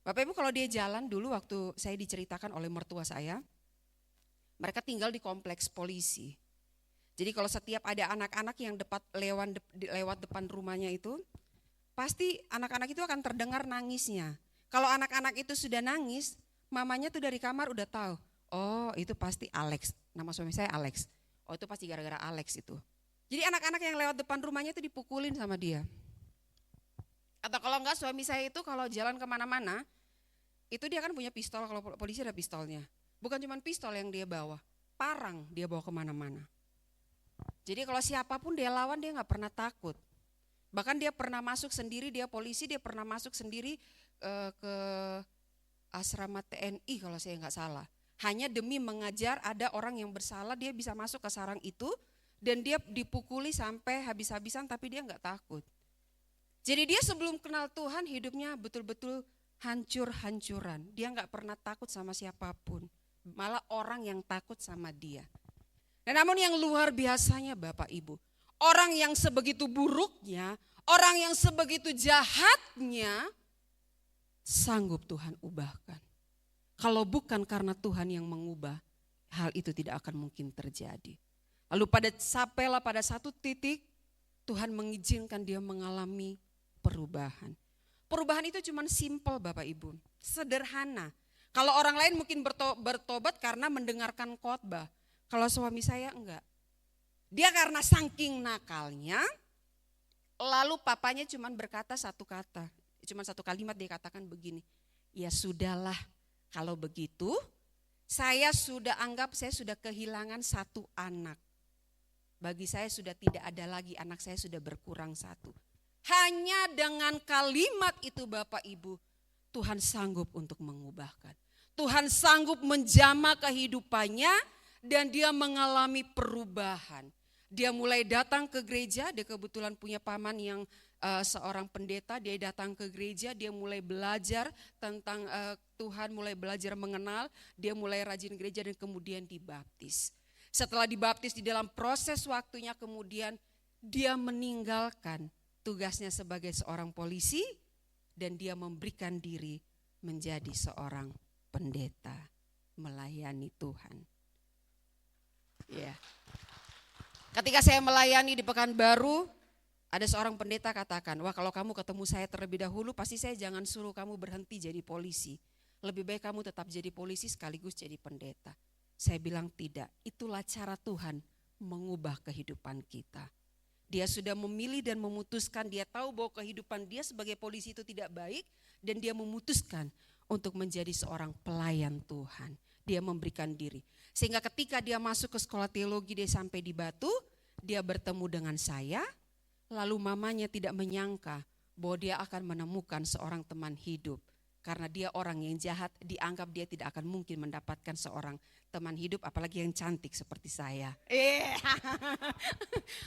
C: Bapak Ibu kalau dia jalan dulu waktu saya diceritakan oleh mertua saya. Mereka tinggal di kompleks polisi. Jadi kalau setiap ada anak-anak yang lewat depan rumahnya itu, pasti anak-anak itu akan terdengar nangisnya. Kalau anak-anak itu sudah nangis, mamanya tuh dari kamar udah tahu. Oh itu pasti Alex, nama suami saya Alex. Oh itu pasti gara-gara Alex itu. Jadi anak-anak yang lewat depan rumahnya itu dipukulin sama dia. Atau kalau enggak suami saya itu kalau jalan kemana-mana, itu dia kan punya pistol, kalau polisi ada pistolnya. Bukan cuma pistol yang dia bawa, parang dia bawa kemana-mana. Jadi kalau siapapun dia lawan dia gak pernah takut. Bahkan dia pernah masuk sendiri, dia polisi, dia pernah masuk sendiri ke asrama TNI kalau saya gak salah. Hanya demi mengajar ada orang yang bersalah, dia bisa masuk ke sarang itu dan dia dipukuli sampai habis-habisan tapi dia gak takut. Jadi dia sebelum kenal Tuhan hidupnya betul-betul hancur-hancuran. Dia gak pernah takut sama siapapun. Malah orang yang takut sama dia. Dan namun yang luar biasanya Bapak Ibu, orang yang sebegitu buruknya, orang yang sebegitu jahatnya, sanggup Tuhan ubahkan. Kalau bukan karena Tuhan yang mengubah, hal itu tidak akan mungkin terjadi. Lalu sampailah pada satu titik, Tuhan mengizinkan dia mengalami perubahan. Perubahan itu cuma simpel Bapak Ibu, sederhana. Kalau orang lain mungkin bertobat karena mendengarkan khotbah. Kalau suami saya enggak. Dia karena saking nakalnya, lalu papanya cuma berkata satu kata. Cuma satu kalimat dia katakan begini, ya sudahlah kalau begitu saya sudah kehilangan satu anak. Bagi saya sudah tidak ada lagi, anak saya sudah berkurang satu. Hanya dengan kalimat itu Bapak Ibu, Tuhan sanggup untuk mengubahkan. Tuhan sanggup menjamah kehidupannya dan dia mengalami perubahan. Dia mulai datang ke gereja, dia kebetulan punya paman yang seorang pendeta, dia datang ke gereja, dia mulai belajar tentang Tuhan, mulai belajar mengenal, dia mulai rajin gereja dan kemudian dibaptis. Setelah dibaptis di dalam proses waktunya kemudian dia meninggalkan tugasnya sebagai seorang polisi dan dia memberikan diri menjadi seorang pendeta, melayani Tuhan. Ya. Ketika saya melayani di Pekanbaru, ada seorang pendeta katakan, wah kalau kamu ketemu saya terlebih dahulu, pasti saya jangan suruh kamu berhenti jadi polisi. Lebih baik kamu tetap jadi polisi sekaligus jadi pendeta. Saya bilang tidak, itulah cara Tuhan mengubah kehidupan kita. Dia sudah memilih dan memutuskan, dia tahu bahwa kehidupan dia sebagai polisi itu tidak baik. Dan dia memutuskan untuk menjadi seorang pelayan Tuhan. Dia memberikan diri. Sehingga ketika dia masuk ke sekolah teologi, dia sampai di Batu, dia bertemu dengan saya. Lalu mamanya tidak menyangka bahwa dia akan menemukan seorang teman hidup. Karena dia orang yang jahat, dianggap dia tidak akan mungkin mendapatkan seorang teman hidup, apalagi yang cantik seperti saya.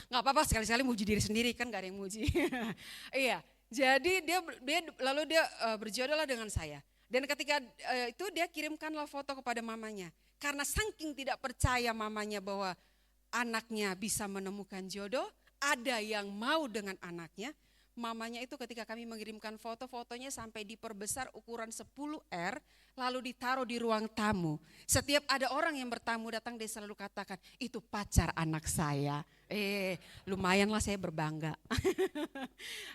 C: Gak apa-apa, sekali-sekali muji diri sendiri, kan gak ada yang muji. Iya, jadi dia berjodohlah dengan saya. Dan ketika itu dia kirimkanlah foto kepada mamanya. Karena saking tidak percaya mamanya bahwa anaknya bisa menemukan jodoh, ada yang mau dengan anaknya. Mamanya itu ketika kami mengirimkan foto-fotonya sampai diperbesar ukuran 10R, lalu ditaruh di ruang tamu. Setiap ada orang yang bertamu datang, dia selalu katakan, itu pacar anak saya. Lumayanlah saya berbangga.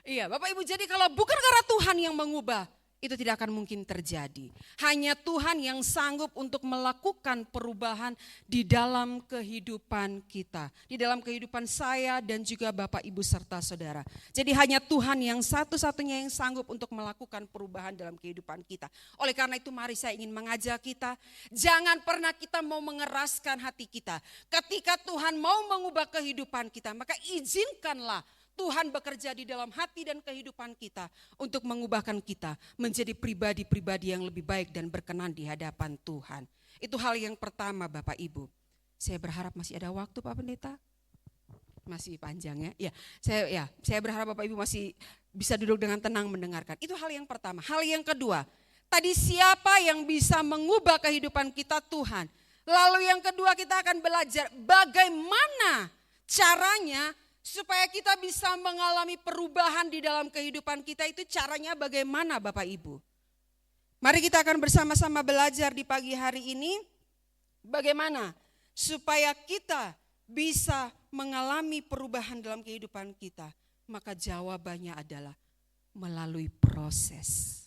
C: Iya Bapak Ibu, jadi kalau bukan karena Tuhan yang mengubah, itu tidak akan mungkin terjadi. Hanya Tuhan yang sanggup untuk melakukan perubahan di dalam kehidupan kita. Di dalam kehidupan saya dan juga Bapak Ibu serta saudara. Jadi hanya Tuhan yang satu-satunya yang sanggup untuk melakukan perubahan dalam kehidupan kita. Oleh karena itu mari saya ingin mengajak kita, jangan pernah kita mau mengeraskan hati kita. Ketika Tuhan mau mengubah kehidupan kita, maka izinkanlah Tuhan bekerja di dalam hati dan kehidupan kita untuk mengubahkan kita menjadi pribadi-pribadi yang lebih baik dan berkenan di hadapan Tuhan. Itu hal yang pertama Bapak Ibu. Saya berharap masih ada waktu Pak Pendeta. Masih panjang ya. Saya berharap Bapak Ibu masih bisa duduk dengan tenang mendengarkan. Itu hal yang pertama. Hal yang kedua, tadi siapa yang bisa mengubah kehidupan kita? Tuhan. Lalu yang kedua kita akan belajar bagaimana caranya supaya kita bisa mengalami perubahan di dalam kehidupan kita. Itu caranya bagaimana Bapak Ibu? Mari kita akan bersama-sama belajar di pagi hari ini bagaimana supaya kita bisa mengalami perubahan dalam kehidupan kita? Maka jawabannya adalah melalui proses.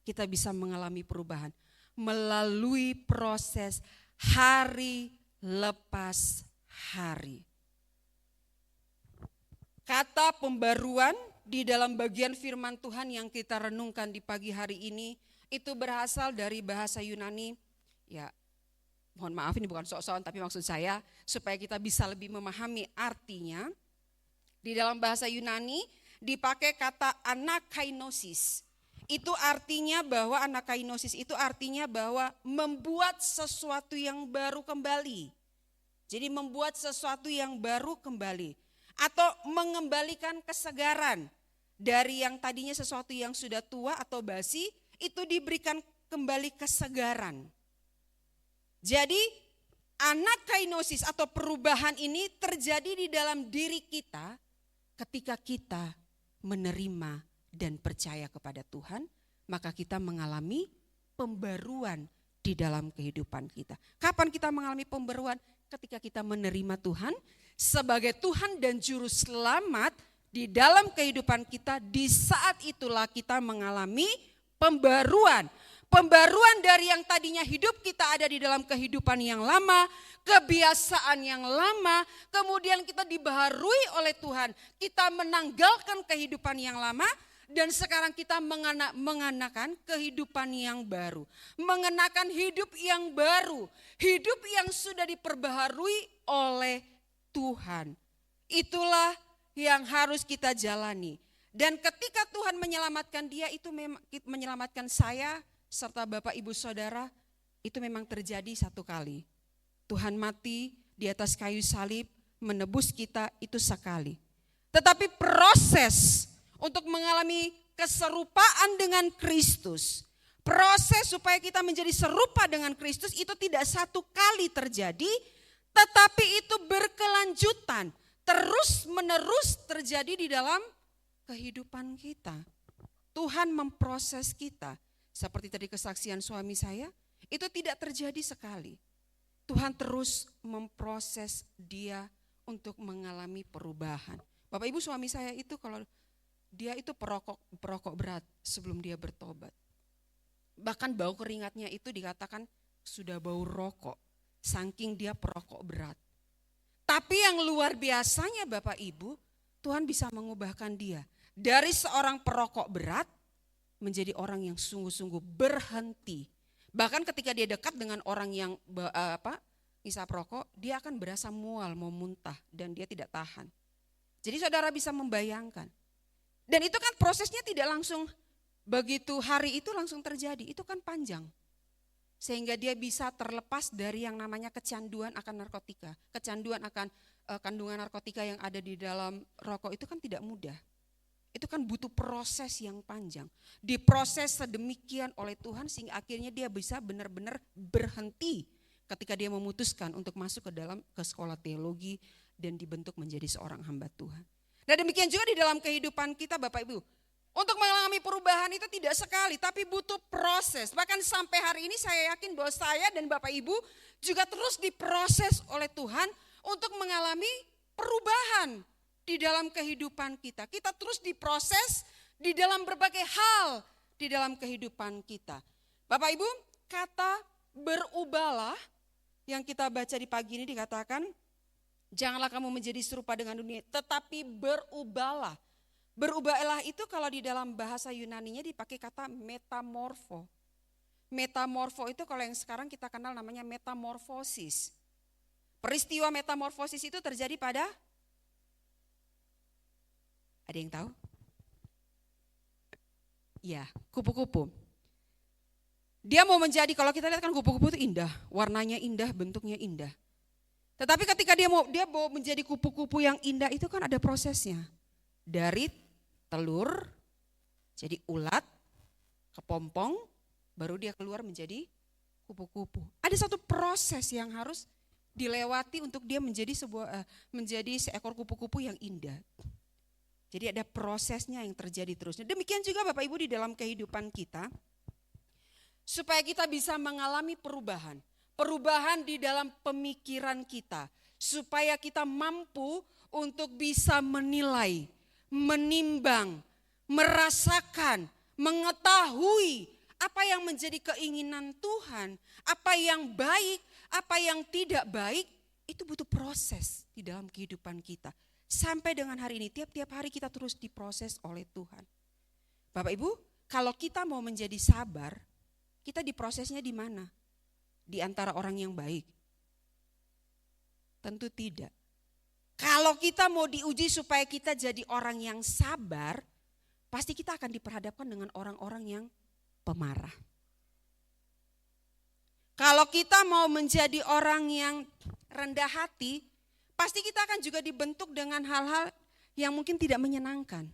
C: Kita bisa mengalami perubahan melalui proses hari lepas hari. Kata pembaruan di dalam bagian firman Tuhan yang kita renungkan di pagi hari ini itu berasal dari bahasa Yunani. Ya, mohon maaf ini bukan sok-sokan, tapi maksud saya supaya kita bisa lebih memahami artinya. Di dalam bahasa Yunani dipakai kata anakainosis. Itu artinya bahwa anakainosis itu artinya bahwa membuat sesuatu yang baru kembali. Jadi membuat sesuatu yang baru kembali. Atau mengembalikan kesegaran dari yang tadinya sesuatu yang sudah tua atau basi, itu diberikan kembali kesegaran. Jadi anakainosis atau perubahan ini terjadi di dalam diri kita ketika kita menerima dan percaya kepada Tuhan, maka kita mengalami pembaruan di dalam kehidupan kita. Kapan kita mengalami pembaruan? Ketika kita menerima Tuhan sebagai Tuhan dan Juru Selamat di dalam kehidupan kita, di saat itulah kita mengalami pembaruan. Pembaruan dari yang tadinya hidup kita ada di dalam kehidupan yang lama, kebiasaan yang lama, kemudian kita dibaharui oleh Tuhan. Kita menanggalkan kehidupan yang lama dan sekarang kita mengenakan kehidupan yang baru. Mengenakan hidup yang baru, hidup yang sudah diperbaharui oleh Tuhan. Itulah yang harus kita jalani. Dan ketika Tuhan menyelamatkan dia, itu memang menyelamatkan saya serta Bapak Ibu Saudara, itu memang terjadi satu kali. Tuhan mati di atas kayu salib menebus kita itu sekali. Tetapi proses untuk mengalami keserupaan dengan Kristus, proses supaya kita menjadi serupa dengan Kristus itu tidak satu kali terjadi, tetapi itu berkelanjutan, terus menerus terjadi di dalam kehidupan kita. Tuhan memproses kita. Seperti tadi kesaksian suami saya, itu tidak terjadi sekali. Tuhan terus memproses dia untuk mengalami perubahan. Bapak Ibu, suami saya itu kalau dia itu perokok berat sebelum dia bertobat. Bahkan bau keringatnya itu dikatakan sudah bau rokok, saking dia perokok berat. Tapi yang luar biasanya Bapak Ibu, Tuhan bisa mengubahkan dia dari seorang perokok berat menjadi orang yang sungguh-sungguh berhenti. Bahkan ketika dia dekat dengan orang yang isap rokok, dia akan berasa mual, mau muntah dan dia tidak tahan. Jadi saudara bisa membayangkan. Dan itu kan prosesnya tidak langsung begitu hari itu langsung terjadi, itu kan panjang. Sehingga dia bisa terlepas dari yang namanya kecanduan akan narkotika. Kecanduan akan kandungan narkotika yang ada di dalam rokok itu kan tidak mudah. Itu kan butuh proses yang panjang. Diproses sedemikian oleh Tuhan sehingga akhirnya dia bisa benar-benar berhenti ketika dia memutuskan untuk masuk ke sekolah teologi dan dibentuk menjadi seorang hamba Tuhan. Nah demikian juga di dalam kehidupan kita Bapak Ibu. Untuk mengalami perubahan itu tidak sekali tapi butuh proses. Bahkan sampai hari ini saya yakin bahwa saya dan Bapak Ibu juga terus diproses oleh Tuhan untuk mengalami perubahan di dalam kehidupan kita. Kita terus diproses di dalam berbagai hal di dalam kehidupan kita. Bapak Ibu, kata berubahlah yang kita baca di pagi ini dikatakan, janganlah kamu menjadi serupa dengan dunia, tetapi berubahlah. Berubahlah itu kalau di dalam bahasa Yunaninya dipakai kata metamorfo. Metamorfo itu kalau yang sekarang kita kenal namanya metamorfosis. Peristiwa metamorfosis itu terjadi pada, ada yang tahu? Ya, kupu-kupu. Dia mau menjadi, kalau kita lihat kan kupu-kupu itu indah, warnanya indah, bentuknya indah. Tetapi ketika dia mau menjadi kupu-kupu yang indah itu kan ada prosesnya. Dari telur, jadi ulat, kepompong, baru dia keluar menjadi kupu-kupu. Ada satu proses yang harus dilewati untuk dia menjadi seekor kupu-kupu yang indah. Jadi ada prosesnya yang terjadi terusnya. Demikian juga Bapak Ibu di dalam kehidupan kita, supaya kita bisa mengalami perubahan. perubahan di dalam pemikiran kita, supaya kita mampu untuk bisa menilai, menimbang, merasakan, mengetahui apa yang menjadi keinginan Tuhan, apa yang baik, apa yang tidak baik. Itu butuh proses di dalam kehidupan kita. Sampai dengan hari ini, tiap-tiap hari kita terus diproses oleh Tuhan. Bapak Ibu, kalau kita mau menjadi sabar, kita diprosesnya di mana? Di antara orang yang baik? Tentu tidak. Kalau kita mau diuji supaya kita jadi orang yang sabar, pasti kita akan diperhadapkan dengan orang-orang yang pemarah. Kalau kita mau menjadi orang yang rendah hati, pasti kita akan juga dibentuk dengan hal-hal yang mungkin tidak menyenangkan.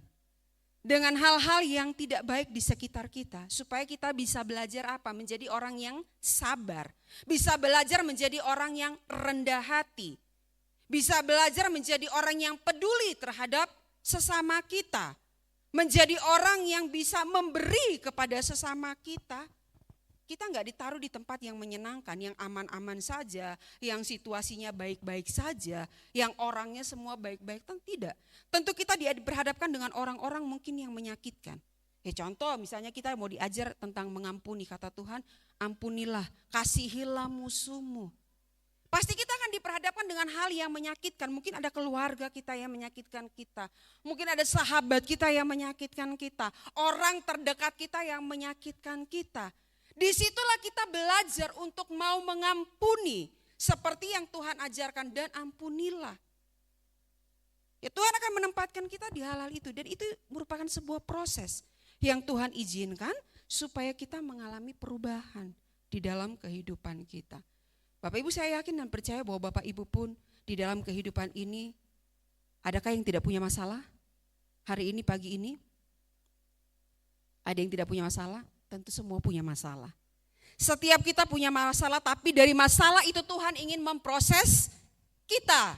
C: Dengan hal-hal yang tidak baik di sekitar kita. Supaya kita bisa belajar apa? Menjadi orang yang sabar. Bisa belajar menjadi orang yang rendah hati. Bisa belajar menjadi orang yang peduli terhadap sesama kita. Menjadi orang yang bisa memberi kepada sesama kita. Kita nggak ditaruh di tempat yang menyenangkan, yang aman-aman saja, yang situasinya baik-baik saja, yang orangnya semua baik-baik. Tidak. Tentu kita berhadapkan dengan orang-orang mungkin yang menyakitkan. Contoh misalnya kita mau diajar tentang mengampuni, kata Tuhan, ampunilah, kasihilah musuhmu. Pasti kita akan diperhadapkan dengan hal yang menyakitkan. Mungkin ada keluarga kita yang menyakitkan kita. Mungkin ada sahabat kita yang menyakitkan kita. Orang terdekat kita yang menyakitkan kita. Disitulah kita belajar untuk mau mengampuni. Seperti yang Tuhan ajarkan, dan ampunilah. Ya, Tuhan akan menempatkan kita di hal-hal itu. Dan itu merupakan sebuah proses yang Tuhan izinkan supaya kita mengalami perubahan di dalam kehidupan kita. Bapak Ibu, saya yakin dan percaya bahwa Bapak Ibu pun di dalam kehidupan ini, adakah yang tidak punya masalah? Hari ini, pagi ini, ada yang tidak punya masalah? Tentu semua punya masalah. Setiap kita punya masalah, tapi dari masalah itu Tuhan ingin memproses kita.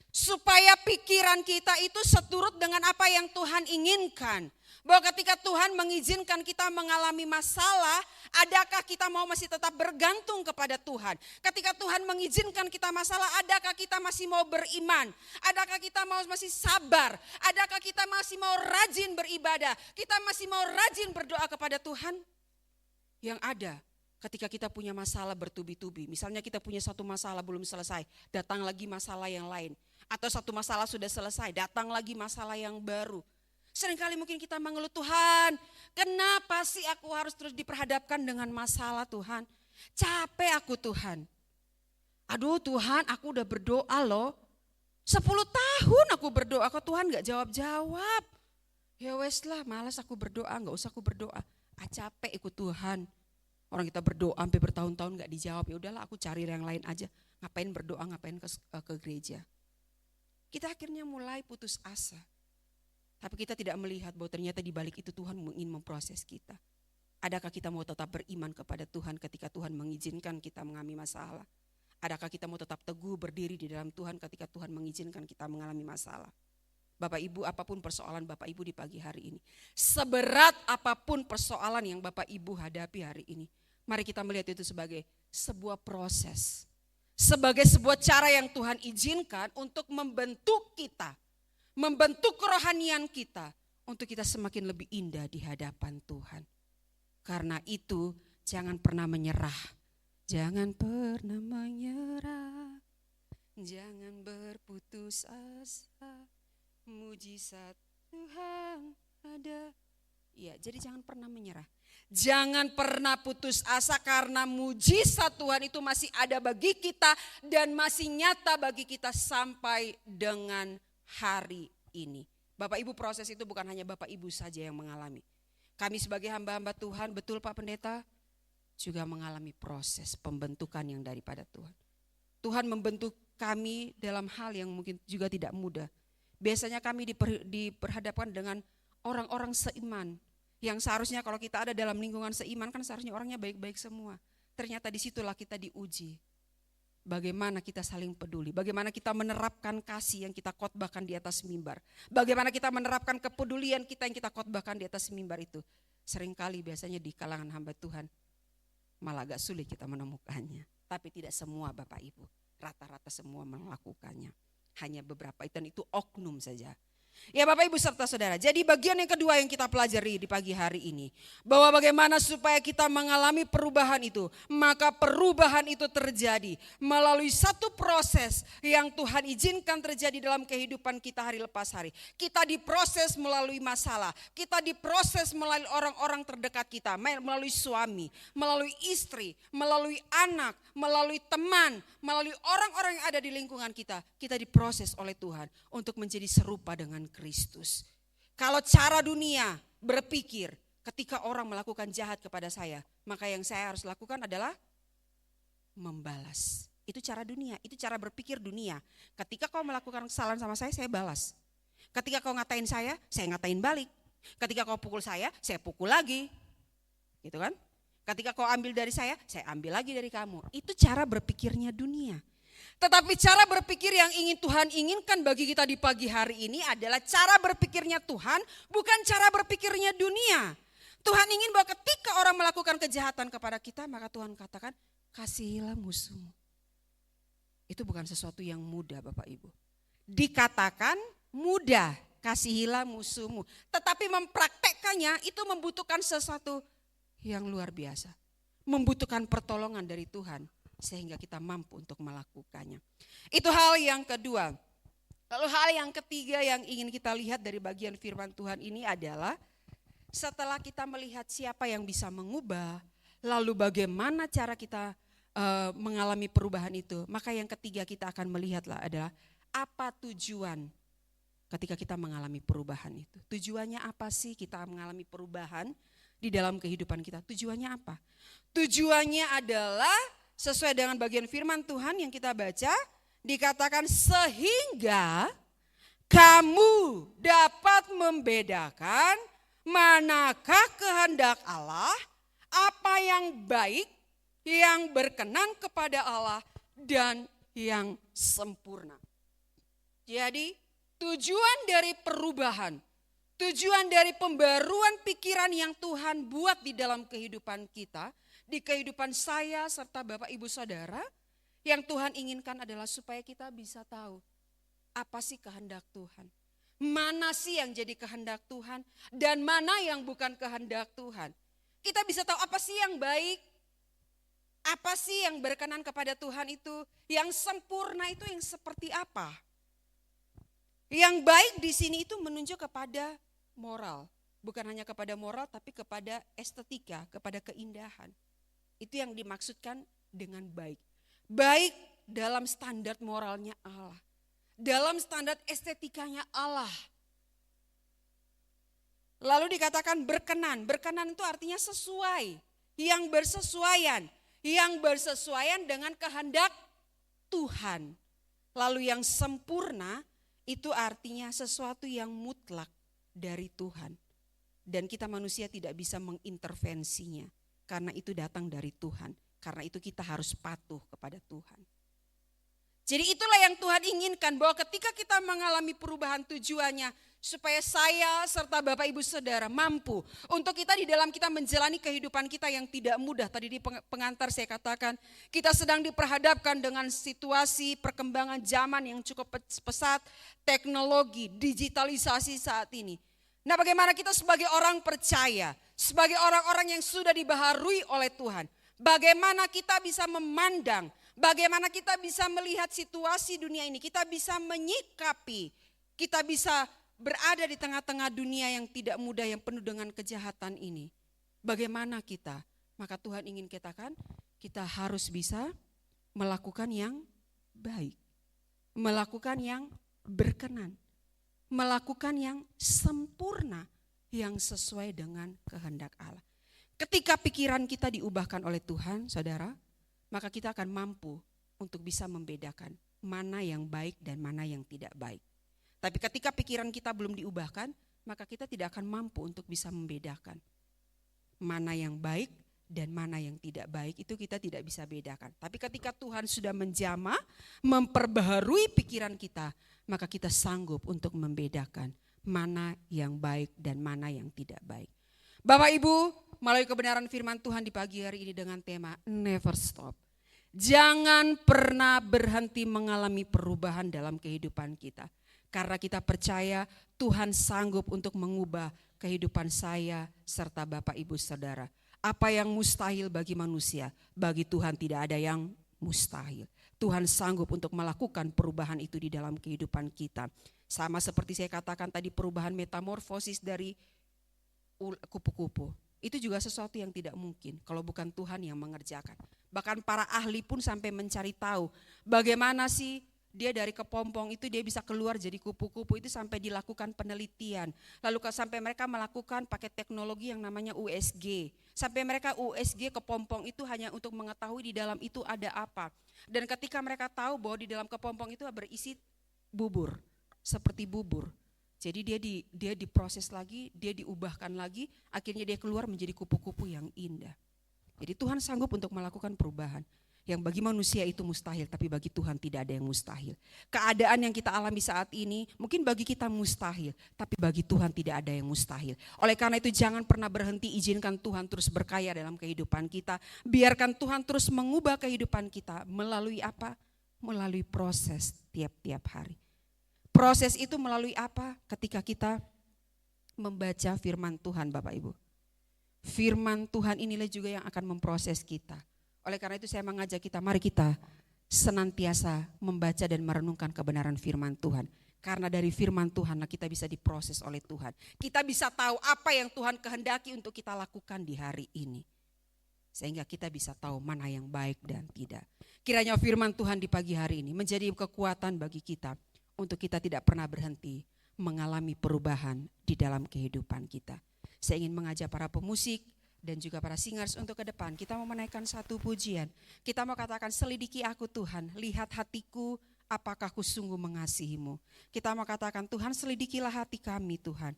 C: Supaya pikiran kita itu seturut dengan apa yang Tuhan inginkan. Bahwa ketika Tuhan mengizinkan kita mengalami masalah, adakah kita mau masih tetap bergantung kepada Tuhan? Ketika Tuhan mengizinkan kita masalah, adakah kita masih mau beriman? Adakah kita mau masih sabar? Adakah kita masih mau rajin beribadah? Kita masih mau rajin berdoa kepada Tuhan? Yang ada ketika kita punya masalah bertubi-tubi, misalnya kita punya satu masalah belum selesai, datang lagi masalah yang lain. Atau satu masalah sudah selesai, datang lagi masalah yang baru. Seringkali mungkin kita mengeluh, Tuhan, kenapa sih aku harus terus diperhadapkan dengan masalah, Tuhan? Capek aku, Tuhan. Aduh Tuhan, aku udah berdoa loh. 10 tahun aku berdoa, kok Tuhan gak jawab-jawab. Ya wes lah, malas aku berdoa, gak usah aku berdoa. Capek ikut Tuhan. Orang kita berdoa sampai bertahun-tahun gak dijawab, ya udahlah aku cari yang lain aja. Ngapain berdoa, ngapain ke gereja. Kita akhirnya mulai putus asa. Tapi kita tidak melihat bahwa ternyata di balik itu Tuhan ingin memproses kita. Adakah kita mau tetap beriman kepada Tuhan ketika Tuhan mengizinkan kita mengalami masalah? Adakah kita mau tetap teguh berdiri di dalam Tuhan ketika Tuhan mengizinkan kita mengalami masalah? Bapak Ibu, apapun persoalan Bapak Ibu di pagi hari ini, seberat apapun persoalan yang Bapak Ibu hadapi hari ini, mari kita melihat itu sebagai sebuah proses. Sebagai sebuah cara yang Tuhan izinkan untuk membentuk kita, membentuk kerohanian kita, untuk kita semakin lebih indah di hadapan Tuhan. Karena itu jangan pernah menyerah, jangan pernah menyerah, jangan berputus asa, mujizat Tuhan ada. Ya, jadi jangan pernah menyerah. Jangan pernah putus asa karena mujizat Tuhan itu masih ada bagi kita dan masih nyata bagi kita sampai dengan hari ini. Bapak Ibu, proses itu bukan hanya Bapak Ibu saja yang mengalami. Kami sebagai hamba-hamba Tuhan, betul Pak Pendeta, juga mengalami proses pembentukan yang daripada Tuhan. Tuhan membentuk kami dalam hal yang mungkin juga tidak mudah. Biasanya kami diperhadapkan dengan orang-orang seiman. Yang seharusnya kalau kita ada dalam lingkungan seiman kan seharusnya orangnya baik-baik semua. Ternyata disitulah kita diuji. Bagaimana kita saling peduli, bagaimana kita menerapkan kasih yang kita khotbahkan di atas mimbar. Bagaimana kita menerapkan kepedulian kita yang kita khotbahkan di atas mimbar itu. Seringkali biasanya di kalangan hamba Tuhan malah agak sulit kita menemukannya. Tapi tidak semua Bapak Ibu, rata-rata semua melakukannya. Hanya beberapa, dan itu oknum saja. Ya Bapak Ibu serta saudara, jadi bagian yang kedua yang kita pelajari di pagi hari ini, bahwa bagaimana supaya kita mengalami perubahan itu, maka perubahan itu terjadi melalui satu proses yang Tuhan izinkan terjadi dalam kehidupan kita hari lepas hari. Kita diproses melalui masalah, kita diproses melalui orang-orang terdekat kita, melalui suami, melalui istri, melalui anak, melalui teman, melalui orang-orang yang ada di lingkungan kita. Kita diproses oleh Tuhan untuk menjadi serupa dengan Kristus. Kalau cara dunia berpikir ketika orang melakukan jahat kepada saya, maka yang saya harus lakukan adalah membalas. Itu cara dunia, itu cara berpikir dunia. Ketika kau melakukan kesalahan sama saya balas. Ketika kau ngatain saya ngatain balik. Ketika kau pukul saya pukul lagi. Gitu kan? Ketika kau ambil dari saya ambil lagi dari kamu. Itu cara berpikirnya dunia. Tetapi cara berpikir yang ingin Tuhan inginkan bagi kita di pagi hari ini adalah cara berpikirnya Tuhan, bukan cara berpikirnya dunia. Tuhan ingin bahwa ketika orang melakukan kejahatan kepada kita, maka Tuhan katakan, kasihilah musuhmu. Itu bukan sesuatu yang mudah Bapak Ibu. Dikatakan mudah, kasihilah musuhmu. Tetapi mempraktekkannya itu membutuhkan sesuatu yang luar biasa. Membutuhkan pertolongan dari Tuhan. Sehingga kita mampu untuk melakukannya. Itu hal yang kedua. Lalu hal yang ketiga yang ingin kita lihat dari bagian firman Tuhan ini adalah setelah kita melihat siapa yang bisa mengubah, lalu bagaimana cara kita mengalami perubahan itu, maka yang ketiga kita akan melihatlah adalah apa tujuan ketika kita mengalami perubahan itu. Tujuannya apa sih kita mengalami perubahan di dalam kehidupan kita? Tujuannya apa? Tujuannya adalah sesuai dengan bagian firman Tuhan yang kita baca, dikatakan sehingga kamu dapat membedakan manakah kehendak Allah, apa yang baik, yang berkenan kepada Allah, dan yang sempurna. Jadi tujuan dari perubahan, tujuan dari pembaruan pikiran yang Tuhan buat di dalam kehidupan kita, di kehidupan saya serta Bapak Ibu Saudara, yang Tuhan inginkan adalah supaya kita bisa tahu apa sih kehendak Tuhan. Mana sih yang jadi kehendak Tuhan dan mana yang bukan kehendak Tuhan. Kita bisa tahu apa sih yang baik, apa sih yang berkenan kepada Tuhan itu, yang sempurna itu yang seperti apa. Yang baik di sini itu menunjuk kepada moral, bukan hanya kepada moral tapi kepada estetika, kepada keindahan. Itu yang dimaksudkan dengan baik. Baik dalam standar moralnya Allah. Dalam standar estetikanya Allah. Lalu dikatakan berkenan. Berkenan itu artinya sesuai. Yang bersesuaian. Yang bersesuaian dengan kehendak Tuhan. Lalu yang sempurna itu artinya sesuatu yang mutlak dari Tuhan. Dan kita manusia tidak bisa mengintervensinya. Karena itu datang dari Tuhan. Karena itu kita harus patuh kepada Tuhan. Jadi itulah yang Tuhan inginkan. Bahwa ketika kita mengalami perubahan tujuannya. Supaya saya serta Bapak Ibu Saudara mampu. Untuk kita di dalam kita menjalani kehidupan kita yang tidak mudah. Tadi di pengantar saya katakan. Kita sedang diperhadapkan dengan situasi perkembangan zaman yang cukup pesat. Teknologi, digitalisasi saat ini. Nah bagaimana kita sebagai orang percaya. Sebagai orang-orang yang sudah dibaharui oleh Tuhan. Bagaimana kita bisa memandang, bagaimana kita bisa melihat situasi dunia ini. Kita bisa menyikapi, kita bisa berada di tengah-tengah dunia yang tidak mudah, yang penuh dengan kejahatan ini. Bagaimana kita? Maka Tuhan ingin katakan, kita harus bisa melakukan yang baik. Melakukan yang berkenan. Melakukan yang sempurna. Yang sesuai dengan kehendak Allah. Ketika pikiran kita diubahkan oleh Tuhan, saudara, maka kita akan mampu untuk bisa membedakan mana yang baik dan mana yang tidak baik. Tapi ketika pikiran kita belum diubahkan, maka kita tidak akan mampu untuk bisa membedakan mana yang baik dan mana yang tidak baik. Itu kita tidak bisa bedakan. Tapi ketika Tuhan sudah menjamah, memperbaharui pikiran kita, maka kita sanggup untuk membedakan mana yang baik dan mana yang tidak baik. Bapak Ibu, melalui kebenaran firman Tuhan di pagi hari ini dengan tema Never Stop. Jangan pernah berhenti mengalami perubahan dalam kehidupan kita. Karena kita percaya Tuhan sanggup untuk mengubah kehidupan saya serta Bapak Ibu Saudara. Apa yang mustahil bagi manusia, bagi Tuhan tidak ada yang mustahil. Tuhan sanggup untuk melakukan perubahan itu di dalam kehidupan kita. Sama seperti saya katakan tadi, perubahan metamorfosis dari kupu-kupu. Itu juga sesuatu yang tidak mungkin kalau bukan Tuhan yang mengerjakan. Bahkan para ahli pun sampai mencari tahu bagaimana sih dia dari kepompong itu dia bisa keluar jadi kupu-kupu, itu sampai dilakukan penelitian. Lalu sampai mereka melakukan pakai teknologi yang namanya USG. Sampai mereka USG kepompong itu hanya untuk mengetahui di dalam itu ada apa. Dan ketika mereka tahu bahwa di dalam kepompong itu berisi bubur, seperti bubur. Jadi dia diproses lagi, dia diubahkan lagi, akhirnya dia keluar menjadi kupu-kupu yang indah. Jadi Tuhan sanggup untuk melakukan perubahan. Yang bagi manusia itu mustahil, tapi bagi Tuhan tidak ada yang mustahil. Keadaan yang kita alami saat ini mungkin bagi kita mustahil, tapi bagi Tuhan tidak ada yang mustahil. Oleh karena itu jangan pernah berhenti, izinkan Tuhan terus berkaya dalam kehidupan kita. Biarkan Tuhan terus mengubah kehidupan kita melalui apa? Melalui proses tiap-tiap hari. Proses itu melalui apa? Ketika kita membaca firman Tuhan, Bapak Ibu. Firman Tuhan inilah juga yang akan memproses kita. Oleh karena itu saya mengajak kita, mari kita senantiasa membaca dan merenungkan kebenaran firman Tuhan. Karena dari firman Tuhanlah kita bisa diproses oleh Tuhan. Kita bisa tahu apa yang Tuhan kehendaki untuk kita lakukan di hari ini. Sehingga kita bisa tahu mana yang baik dan tidak. Kiranya firman Tuhan di pagi hari ini menjadi kekuatan bagi kita. Untuk kita tidak pernah berhenti mengalami perubahan di dalam kehidupan kita. Saya ingin mengajak para pemusik dan juga para singers untuk ke depan. Kita mau menaikkan satu pujian. Kita mau katakan, selidiki aku Tuhan, lihat hatiku, apakah ku sungguh mengasihimu. Kita mau katakan, Tuhan selidikilah hati kami Tuhan.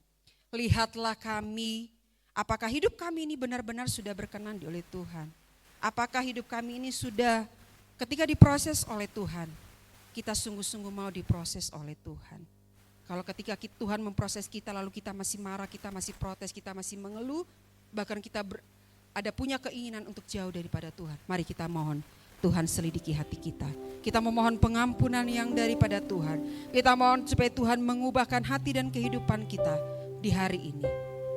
C: Lihatlah kami, apakah hidup kami ini benar-benar sudah berkenan oleh Tuhan. Apakah hidup kami ini sudah ketika diproses oleh Tuhan. Kita sungguh-sungguh mau diproses oleh Tuhan. Kalau ketika Tuhan memproses kita lalu kita masih marah, kita masih protes, kita masih mengeluh, bahkan kita ada punya keinginan untuk jauh daripada Tuhan. Mari kita mohon Tuhan selidiki hati kita. Kita memohon pengampunan yang daripada Tuhan. Kita mohon supaya Tuhan mengubahkan hati dan kehidupan kita di hari ini.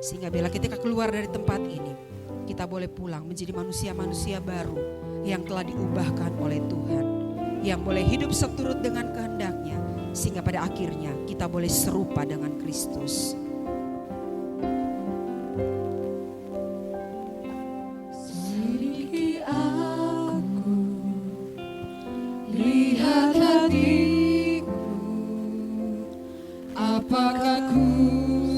C: Sehingga bila kita keluar dari tempat ini, kita boleh pulang menjadi manusia-manusia baru yang telah diubahkan oleh Tuhan. Yang boleh hidup seturut dengan kehendaknya, sehingga pada akhirnya kita boleh serupa dengan Kristus.
D: Selidiki aku, lihat hatiku, apakah ku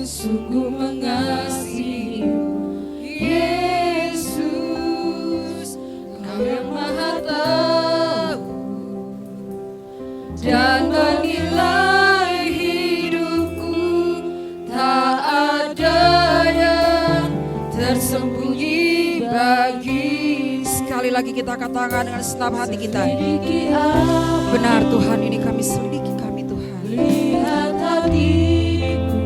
D: sungguh mengasihimu, Yesus, Kau yang Maha Tahu dan menilai hidupku, tak ada yang tersembunyi bagi.
C: Sekali lagi kita katakan dengan segenap hati kita,
D: Selidiki aku,
C: benar Tuhan, ini kami selidiki kami Tuhan.
D: lihat hatiku,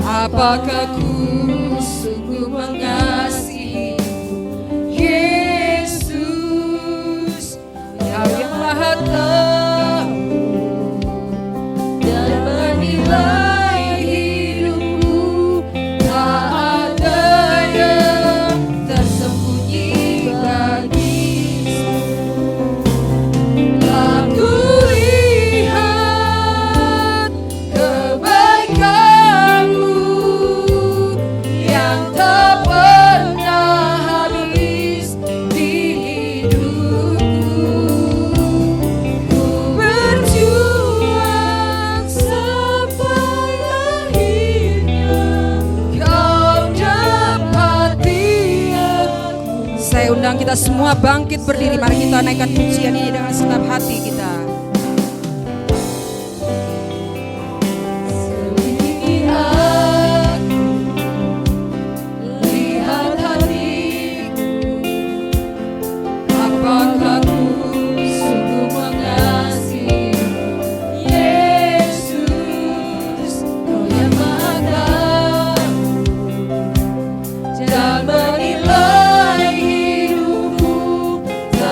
D: apakah ku sungguh mengasihimu, Yesus, Kau yang Maha Tahu dan menilai hidupku, tak ada yang tersembunyi bagimu. Aku lihat kebaikan-Mu yang tak pernah habis di hidupku. Ku berjuang sampai akhirnya Kau dapati aku.
C: Saya undang kita semua bangkit berdiri. Mari kita naikkan pujian ini dengan segenap hati kita.
D: Selidiki aku, lihat hatiku, apakah ku sungguh mengasihimu, Yesus, Kau yang Maha Tahu dan menilai hidupku, tak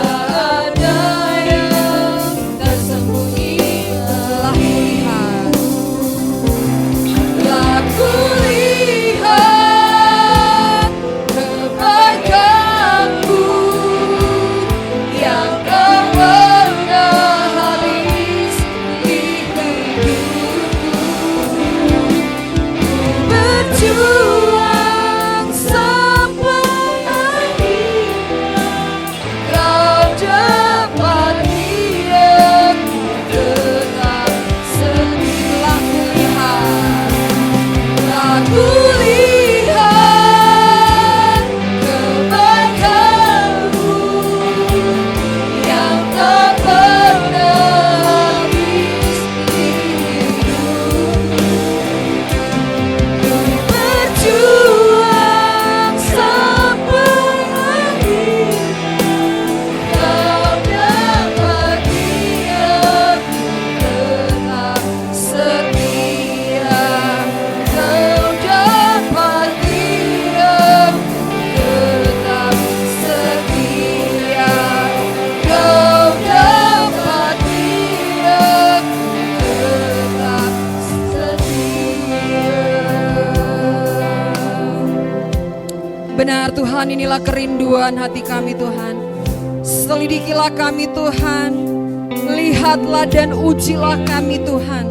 C: Benar Tuhan, inilah kerinduan hati kami Tuhan. Selidikilah kami Tuhan, lihatlah dan ujilah kami Tuhan.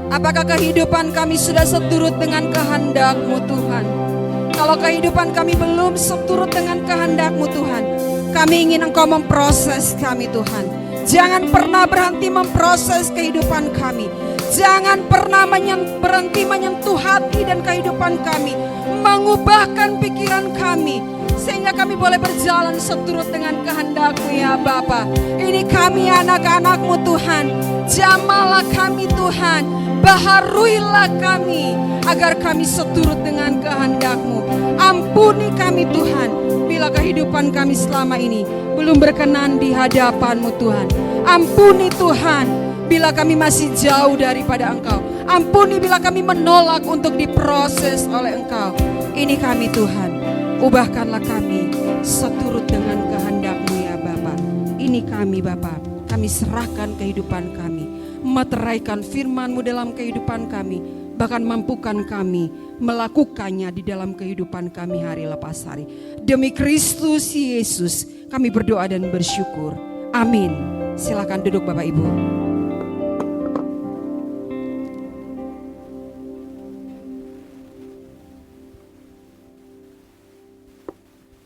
C: Apakah kehidupan kami sudah seturut dengan kehendak-Mu Tuhan? Kalau kehidupan kami belum seturut dengan kehendak-Mu Tuhan, kami ingin Engkau memproses kami Tuhan. Jangan pernah berhenti memproses kehidupan kami. Jangan pernah berhenti menyentuh hati dan kehidupan kami, mengubahkan pikiran kami, sehingga kami boleh berjalan seturut dengan kehendak-Mu ya Bapa. Ini kami anak-anak-Mu Tuhan. Jamalah kami Tuhan, baharuilah kami agar kami seturut dengan kehendak-Mu. Ampuni kami Tuhan bila kehidupan kami selama ini belum berkenan di hadapan-Mu Tuhan. Ampuni Tuhan bila kami masih jauh daripada Engkau. Ampuni bila kami menolak untuk diproses oleh Engkau. Ini kami Tuhan, ubahkanlah kami seturut dengan kehendak-Mu ya Bapa. Ini kami Bapa, kami serahkan kehidupan kami. Meteraikan firman-Mu dalam kehidupan kami, bahkan mampukan kami melakukannya di dalam kehidupan kami hari lepas hari. Demi Kristus Yesus kami berdoa dan bersyukur. Amin. Silakan duduk Bapak Ibu.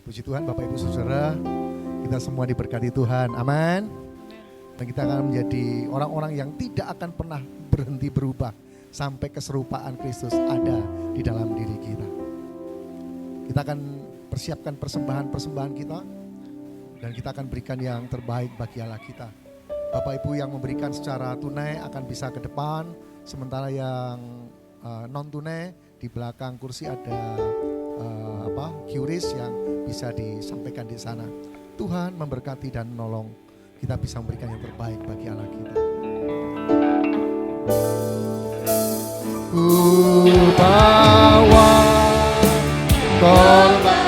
E: Puji Tuhan Bapak Ibu Saudara, kita semua diberkati Tuhan, amin. Dan kita akan menjadi orang-orang yang tidak akan pernah berhenti berubah sampai keserupaan Kristus ada di dalam diri kita. Kita akan persiapkan persembahan-persembahan kita, dan kita akan berikan yang terbaik bagi Allah kita. Bapak Ibu yang memberikan secara tunai akan bisa ke depan, sementara yang non tunai di belakang kursi ada QRIS yang bisa disampaikan di sana. Tuhan memberkati dan menolong kita bisa memberikan yang terbaik bagi Allah kita. Ku bawa korban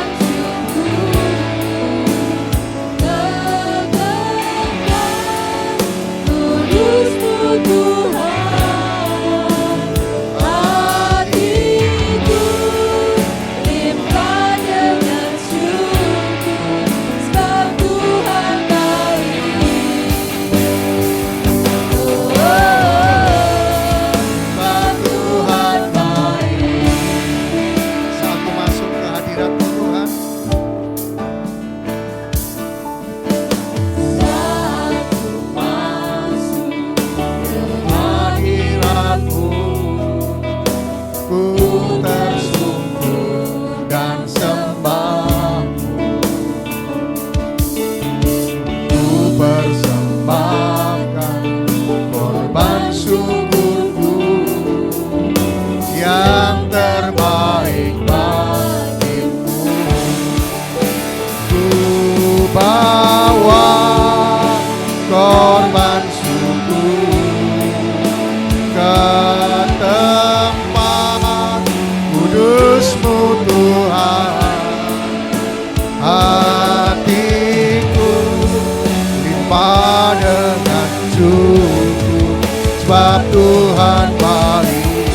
E: sebab Tuhan baik.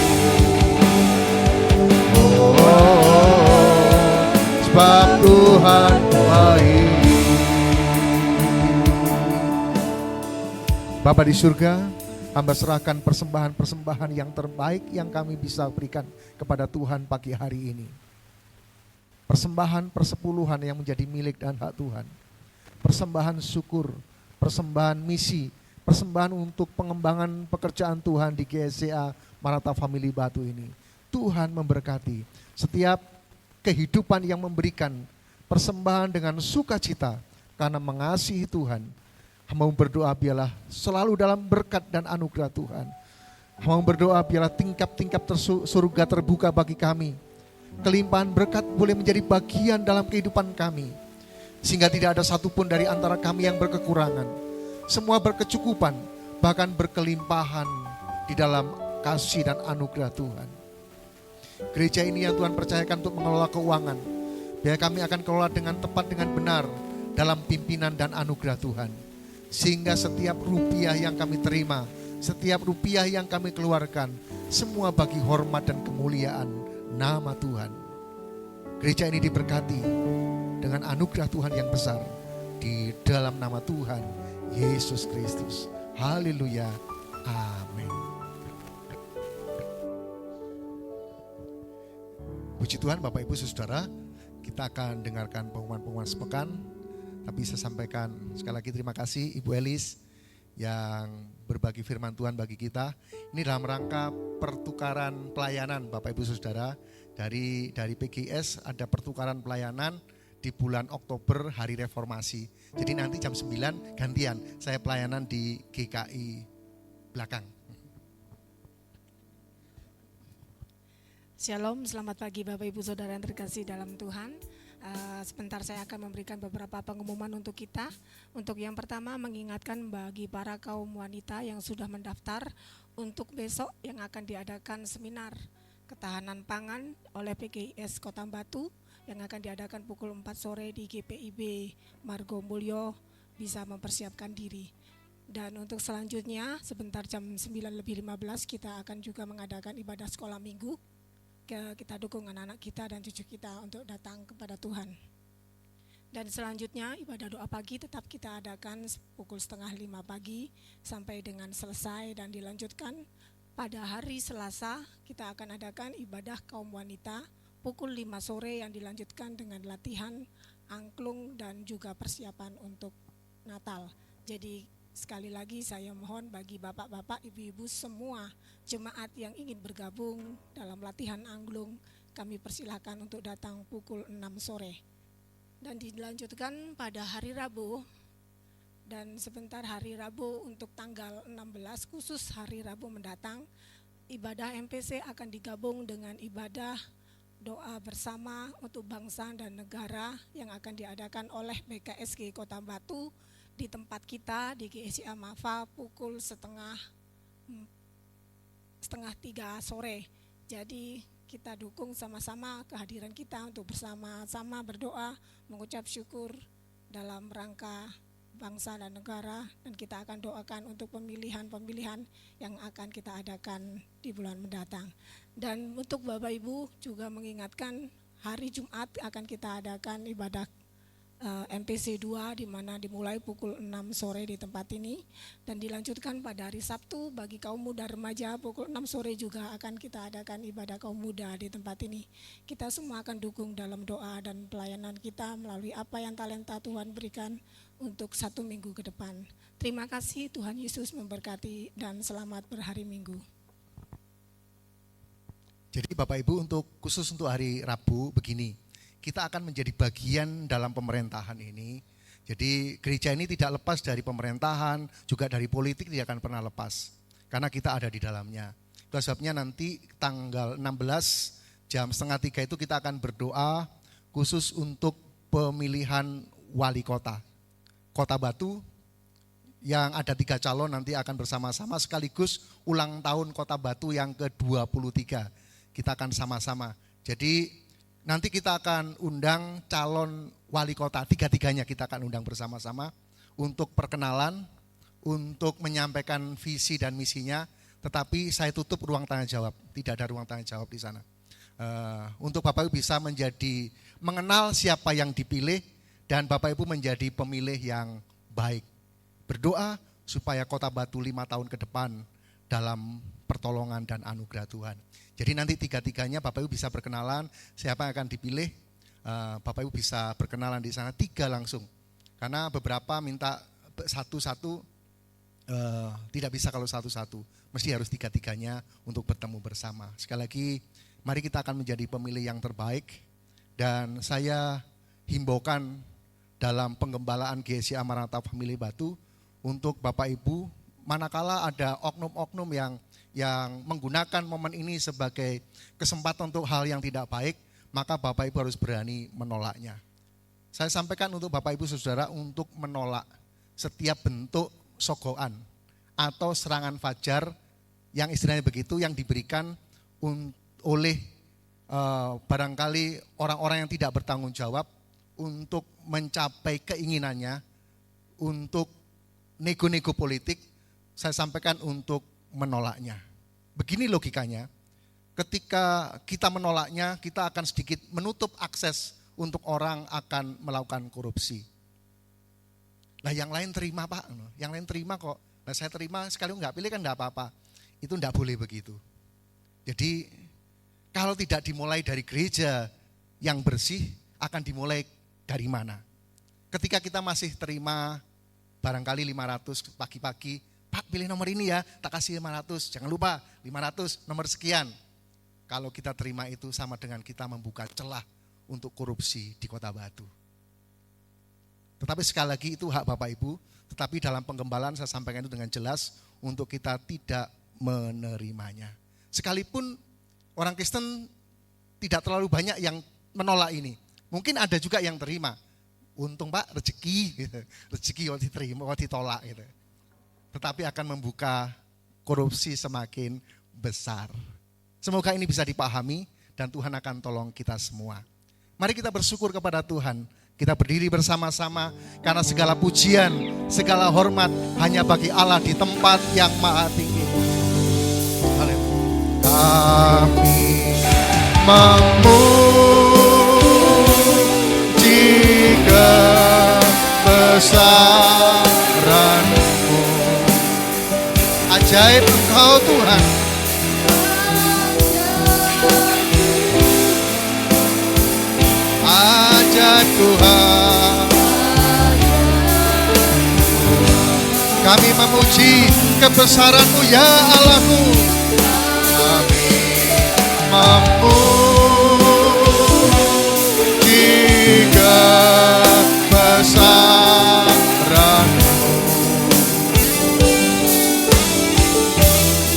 E: Sebab Tuhan baik. Bapa di surga, hamba serahkan persembahan-persembahan yang terbaik yang kami bisa berikan kepada Tuhan pagi hari ini. Persembahan persepuluhan yang menjadi milik dan hak Tuhan. Persembahan syukur, persembahan misi, persembahan untuk pengembangan pekerjaan Tuhan di GSCA Maranatha Family Batu ini. Tuhan memberkati setiap kehidupan yang memberikan persembahan dengan sukacita karena mengasihi Tuhan. Hamba berdoa biarlah selalu dalam berkat dan anugerah Tuhan. Hamba berdoa biarlah tingkap-tingkap surga terbuka bagi kami. Kelimpahan berkat boleh menjadi bagian dalam kehidupan kami. Sehingga tidak ada satupun dari antara kami yang berkekurangan. Semua berkecukupan, bahkan berkelimpahan di dalam kasih dan anugerah Tuhan. Gereja ini yang Tuhan percayakan untuk mengelola keuangan. Biar kami akan kelola dengan tepat, dengan benar dalam pimpinan dan anugerah Tuhan. Sehingga setiap rupiah yang kami terima, setiap rupiah yang kami keluarkan, semua bagi hormat dan kemuliaan nama Tuhan. Gereja ini diberkati dengan anugerah Tuhan yang besar di dalam nama Tuhan Yesus Kristus. Haleluya. Amin. Puji Tuhan Bapak Ibu Saudara, kita akan dengarkan pengumuman-pengumuman sepekan. Tapi saya sampaikan sekali lagi terima kasih Ibu Elis yang berbagi firman Tuhan bagi kita. Ini dalam rangka pertukaran pelayanan Bapak Ibu Saudara. Dari PGS ada pertukaran pelayanan di bulan Oktober hari reformasi. Jadi nanti jam 9 gantian saya pelayanan di GKI belakang.
F: Shalom, selamat pagi Bapak Ibu Saudara yang terkasih dalam Tuhan. Sebentar saya akan memberikan beberapa pengumuman untuk kita. Untuk yang pertama, mengingatkan bagi para kaum wanita yang sudah mendaftar untuk besok yang akan diadakan seminar ketahanan pangan oleh PGS Kota Batu yang akan diadakan pukul 4 sore di GPIB Margo Mulyo, bisa mempersiapkan diri. Dan untuk selanjutnya, sebentar jam 9:15 kita akan juga mengadakan ibadah sekolah minggu. Kita dukung anak-anak kita dan cucu kita untuk datang kepada Tuhan. Dan selanjutnya ibadah doa pagi tetap kita adakan pukul 4:30 pagi sampai dengan selesai, dan dilanjutkan pada hari Selasa kita akan adakan ibadah kaum wanita pukul 5 sore yang dilanjutkan dengan latihan angklung dan juga persiapan untuk Natal. Jadi sekali lagi saya mohon bagi bapak-bapak, ibu-ibu semua jemaat yang ingin bergabung dalam latihan angklung, kami persilahkan untuk datang pukul 6 sore. Dan dilanjutkan pada hari Rabu, dan sebentar hari Rabu untuk tanggal 16, khusus hari Rabu mendatang, ibadah MPC akan digabung dengan ibadah doa bersama untuk bangsa dan negara yang akan diadakan oleh BKSG Kota Batu di tempat kita di GSI Amafa pukul setengah 3 sore. Jadi kita dukung sama-sama kehadiran kita untuk bersama-sama berdoa, mengucap syukur dalam rangka bangsa dan negara, dan kita akan doakan untuk pemilihan-pemilihan yang akan kita adakan di bulan mendatang. Dan untuk Bapak Ibu juga mengingatkan hari Jumat akan kita adakan ibadah MPC 2 di mana dimulai pukul 6 sore di tempat ini, dan dilanjutkan pada hari Sabtu bagi kaum muda remaja pukul 6 sore juga akan kita adakan ibadah kaum muda di tempat ini. Kita semua akan dukung dalam doa dan pelayanan kita melalui apa yang talenta Tuhan berikan untuk 1 minggu ke depan. Terima kasih, Tuhan Yesus memberkati dan selamat berhari Minggu.
E: Jadi Bapak Ibu khusus untuk hari Rabu begini, kita akan menjadi bagian dalam pemerintahan ini. Jadi gereja ini tidak lepas dari pemerintahan, juga dari politik tidak akan pernah lepas. Karena kita ada di dalamnya. Itu sebabnya nanti tanggal 16 jam 2:30 itu kita akan berdoa khusus untuk pemilihan wali kota. Kota Batu yang ada 3 calon nanti akan bersama-sama sekaligus ulang tahun Kota Batu yang ke-23. Kita akan sama-sama. Jadi nanti kita akan undang calon wali kota, 3-3-nya kita akan undang bersama-sama untuk perkenalan, untuk menyampaikan visi dan misinya, tetapi saya tutup ruang tanya jawab, tidak ada ruang tanya jawab di sana. Untuk Bapak Ibu bisa mengenal siapa yang dipilih, dan Bapak Ibu menjadi pemilih yang baik. Berdoa supaya Kota Batu 5 tahun ke depan dalam pertolongan dan anugerah Tuhan. Jadi nanti 3-3-nya Bapak Ibu bisa berkenalan siapa yang akan dipilih. Bapak Ibu bisa berkenalan di sana 3 langsung. Karena beberapa minta satu-satu, tidak bisa kalau satu-satu. Mesti harus 3-3-nya untuk bertemu bersama. Sekali lagi, mari kita akan menjadi pemilih yang terbaik. Dan saya himbaukan dalam penggembalaan GSI Maranatha Family Batu untuk Bapak Ibu, manakala ada oknum-oknum yang menggunakan momen ini sebagai kesempatan untuk hal yang tidak baik, maka Bapak Ibu harus berani menolaknya. Saya sampaikan untuk Bapak Ibu Saudara untuk menolak setiap bentuk sogokan atau serangan fajar yang istilahnya begitu, yang diberikan oleh barangkali orang-orang yang tidak bertanggung jawab untuk mencapai keinginannya, untuk nego-nego politik. Saya sampaikan untuk menolaknya. Begini logikanya, ketika kita menolaknya, kita akan sedikit menutup akses untuk orang akan melakukan korupsi. Nah yang lain terima Pak, yang lain terima kok. Nah saya terima, sekali nggak pilih kan nggak apa-apa. Itu nggak boleh begitu. Jadi kalau tidak dimulai dari gereja yang bersih, akan dimulai dari mana? Ketika kita masih terima barangkali 500 pagi-pagi, Pak pilih nomor ini ya, tak kasih 500, jangan lupa 500 nomor sekian. Kalau kita terima itu sama dengan kita membuka celah untuk korupsi di Kota Batu. Tetapi sekali lagi itu hak Bapak Ibu, tetapi dalam penggembalaan saya sampaikan itu dengan jelas untuk kita tidak menerimanya. Sekalipun orang Kristen tidak terlalu banyak yang menolak ini. Mungkin ada juga yang terima. Untung Pak rezeki, gitu. Rezeki kalau diterima, kalau ditolak gitu. Tetapi akan membuka korupsi semakin besar. Semoga ini bisa dipahami dan Tuhan akan tolong kita semua. Mari kita bersyukur kepada Tuhan. Kita berdiri bersama-sama karena segala pujian, segala hormat hanya bagi Allah di tempat yang maha tinggi. Haleluya. Kami memuji kebesaran-Mu. Ajaib Engkau Tuhan. Ajaib Tuhan. Kami memuji kebesaran-Mu ya Allahku. Kami memuji kebesaran-Mu.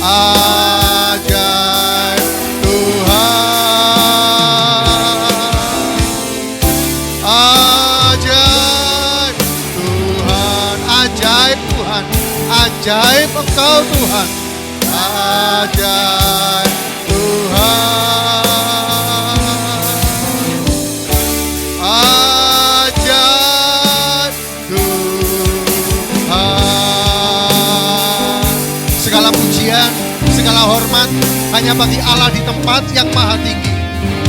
E: Ajaib Tuhan. Ajaib Tuhan. Ajaib Tuhan. Ajaib Engkau Tuhan. Ajaib Tuhan. Ajaib Tuhan. Segala pujian, segala hormat hanya bagi Allah di tempat yang maha tinggi.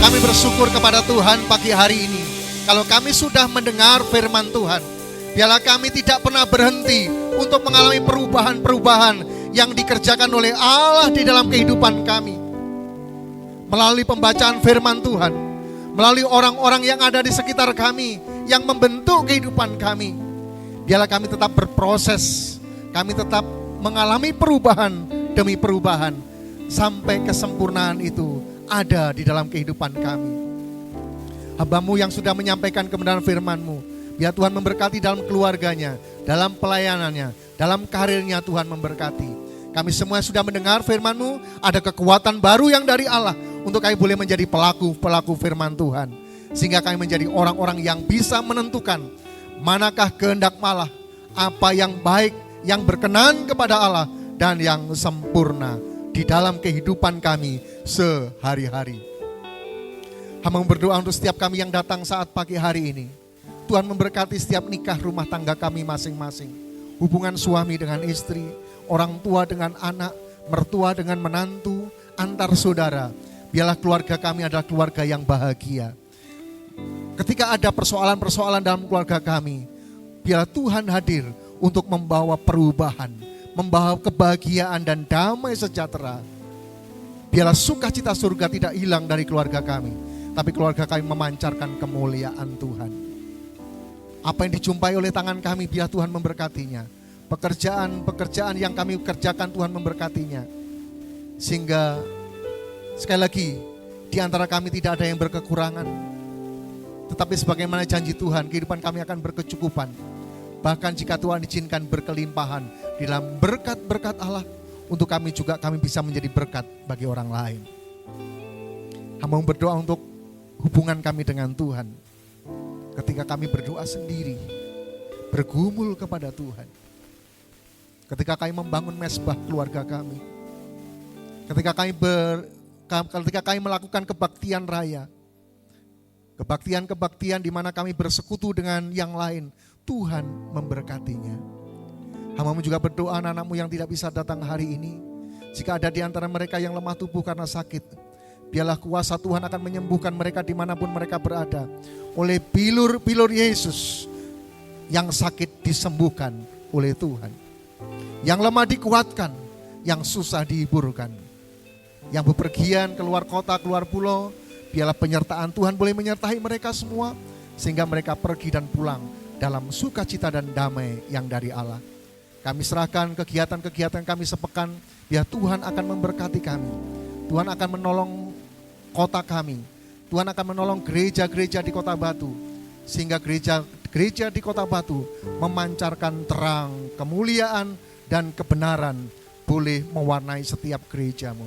E: Kami bersyukur kepada Tuhan pagi hari ini. Kalau kami sudah mendengar firman Tuhan, biarlah kami tidak pernah berhenti untuk mengalami perubahan-perubahan yang dikerjakan oleh Allah di dalam kehidupan kami. Melalui pembacaan firman Tuhan, melalui orang-orang yang ada di sekitar kami, yang membentuk kehidupan kami. Biarlah kami tetap berproses, kami tetap mengalami perubahan demi perubahan, sampai kesempurnaan itu ada di dalam kehidupan kami. Hamba-Mu yang sudah menyampaikan kebenaran firman-Mu, biar Tuhan memberkati dalam keluarganya, dalam pelayanannya, dalam karirnya Tuhan memberkati. Kami semua sudah mendengar firman-Mu, ada kekuatan baru yang dari Allah untuk kami boleh menjadi pelaku-pelaku firman Tuhan. Sehingga kami menjadi orang-orang yang bisa menentukan manakah kehendak Allah, apa yang baik, yang berkenan kepada Allah, dan yang sempurna di dalam kehidupan kami sehari-hari. Hamba berdoa untuk setiap kami yang datang saat pagi hari ini. Tuhan memberkati setiap nikah rumah tangga kami masing-masing. Hubungan suami dengan istri, orang tua dengan anak, mertua dengan menantu, antar saudara. Biarlah keluarga kami adalah keluarga yang bahagia. Ketika ada persoalan-persoalan dalam keluarga kami, biarlah Tuhan hadir untuk membawa perubahan, membawa kebahagiaan dan damai sejahtera. Biarlah sukacita surga tidak hilang dari keluarga kami, tapi keluarga kami memancarkan kemuliaan Tuhan. Apa yang dijumpai oleh tangan kami, biar Tuhan memberkatinya. Pekerjaan-pekerjaan yang kami kerjakan, Tuhan memberkatinya. Sehingga sekali lagi, di antara kami tidak ada yang berkekurangan. Tetapi sebagaimana janji Tuhan, kehidupan kami akan berkecukupan. Bahkan jika Tuhan izinkan berkelimpahan di dalam berkat-berkat Allah, untuk kami juga kami bisa menjadi berkat bagi orang lain. Hamba berdoa untuk hubungan kami dengan Tuhan. Ketika kami berdoa sendiri, bergumul kepada Tuhan. Ketika kami membangun mesbah keluarga kami. Ketika kami melakukan kebaktian raya. Kebaktian-kebaktian di mana kami bersekutu dengan yang lain, Tuhan memberkatinya. Hamba-Mu juga berdoa anak-anak-Mu yang tidak bisa datang hari ini. Jika ada di antara mereka yang lemah tubuh karena sakit, Biarlah kuasa Tuhan akan menyembuhkan mereka dimanapun mereka berada. Oleh bilur-bilur Yesus, yang sakit disembuhkan oleh Tuhan. Yang lemah dikuatkan, yang susah dihiburkan. Yang bepergian keluar kota, keluar pulau, biarlah penyertaan Tuhan boleh menyertai mereka semua, sehingga mereka pergi dan pulang dalam sukacita dan damai yang dari Allah. Kami serahkan kegiatan-kegiatan kami sepekan, biar Tuhan akan memberkati kami. Tuhan akan menolong kota kami. Tuhan akan menolong gereja-gereja di Kota Batu, sehingga gereja di Kota Batu memancarkan terang, kemuliaan, dan kebenaran boleh mewarnai setiap gerejamu.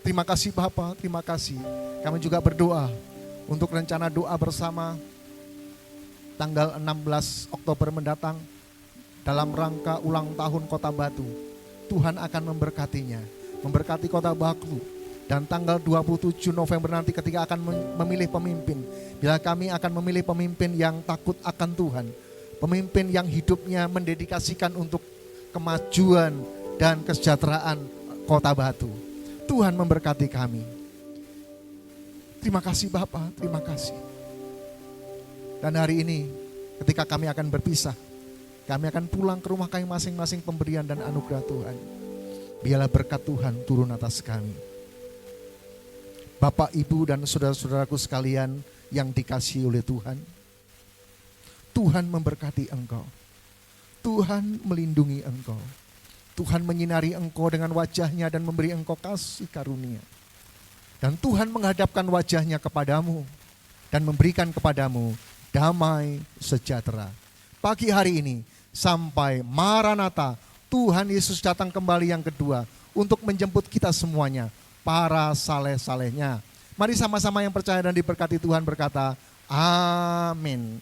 E: Terima kasih Bapa, terima kasih. Kami juga berdoa untuk rencana doa bersama tanggal 16 Oktober mendatang dalam rangka ulang tahun Kota Batu. Tuhan akan memberkatinya, memberkati Kota Batu. Dan tanggal 27 November nanti ketika akan memilih pemimpin, bila kami akan memilih pemimpin yang takut akan Tuhan, pemimpin yang hidupnya mendedikasikan untuk kemajuan dan kesejahteraan Kota Batu. Tuhan memberkati kami. Terima kasih Bapak, terima kasih. Dan hari ini ketika kami akan berpisah, kami akan pulang ke rumah kami masing-masing, pemberian dan anugerah Tuhan. Biarlah berkat Tuhan turun atas kami. Bapak, Ibu, dan saudara-saudaraku sekalian yang dikasihi oleh Tuhan. Tuhan memberkati engkau. Tuhan melindungi engkau. Tuhan menyinari engkau dengan wajahnya dan memberi engkau kasih karunia. Dan Tuhan menghadapkan wajahnya kepadamu dan memberikan kepadamu damai sejahtera. Pagi hari ini sampai Maranatha, Tuhan Yesus datang kembali yang kedua untuk menjemput kita semuanya, para saleh-salehnya. Mari sama-sama yang percaya dan diberkati Tuhan berkata, amin.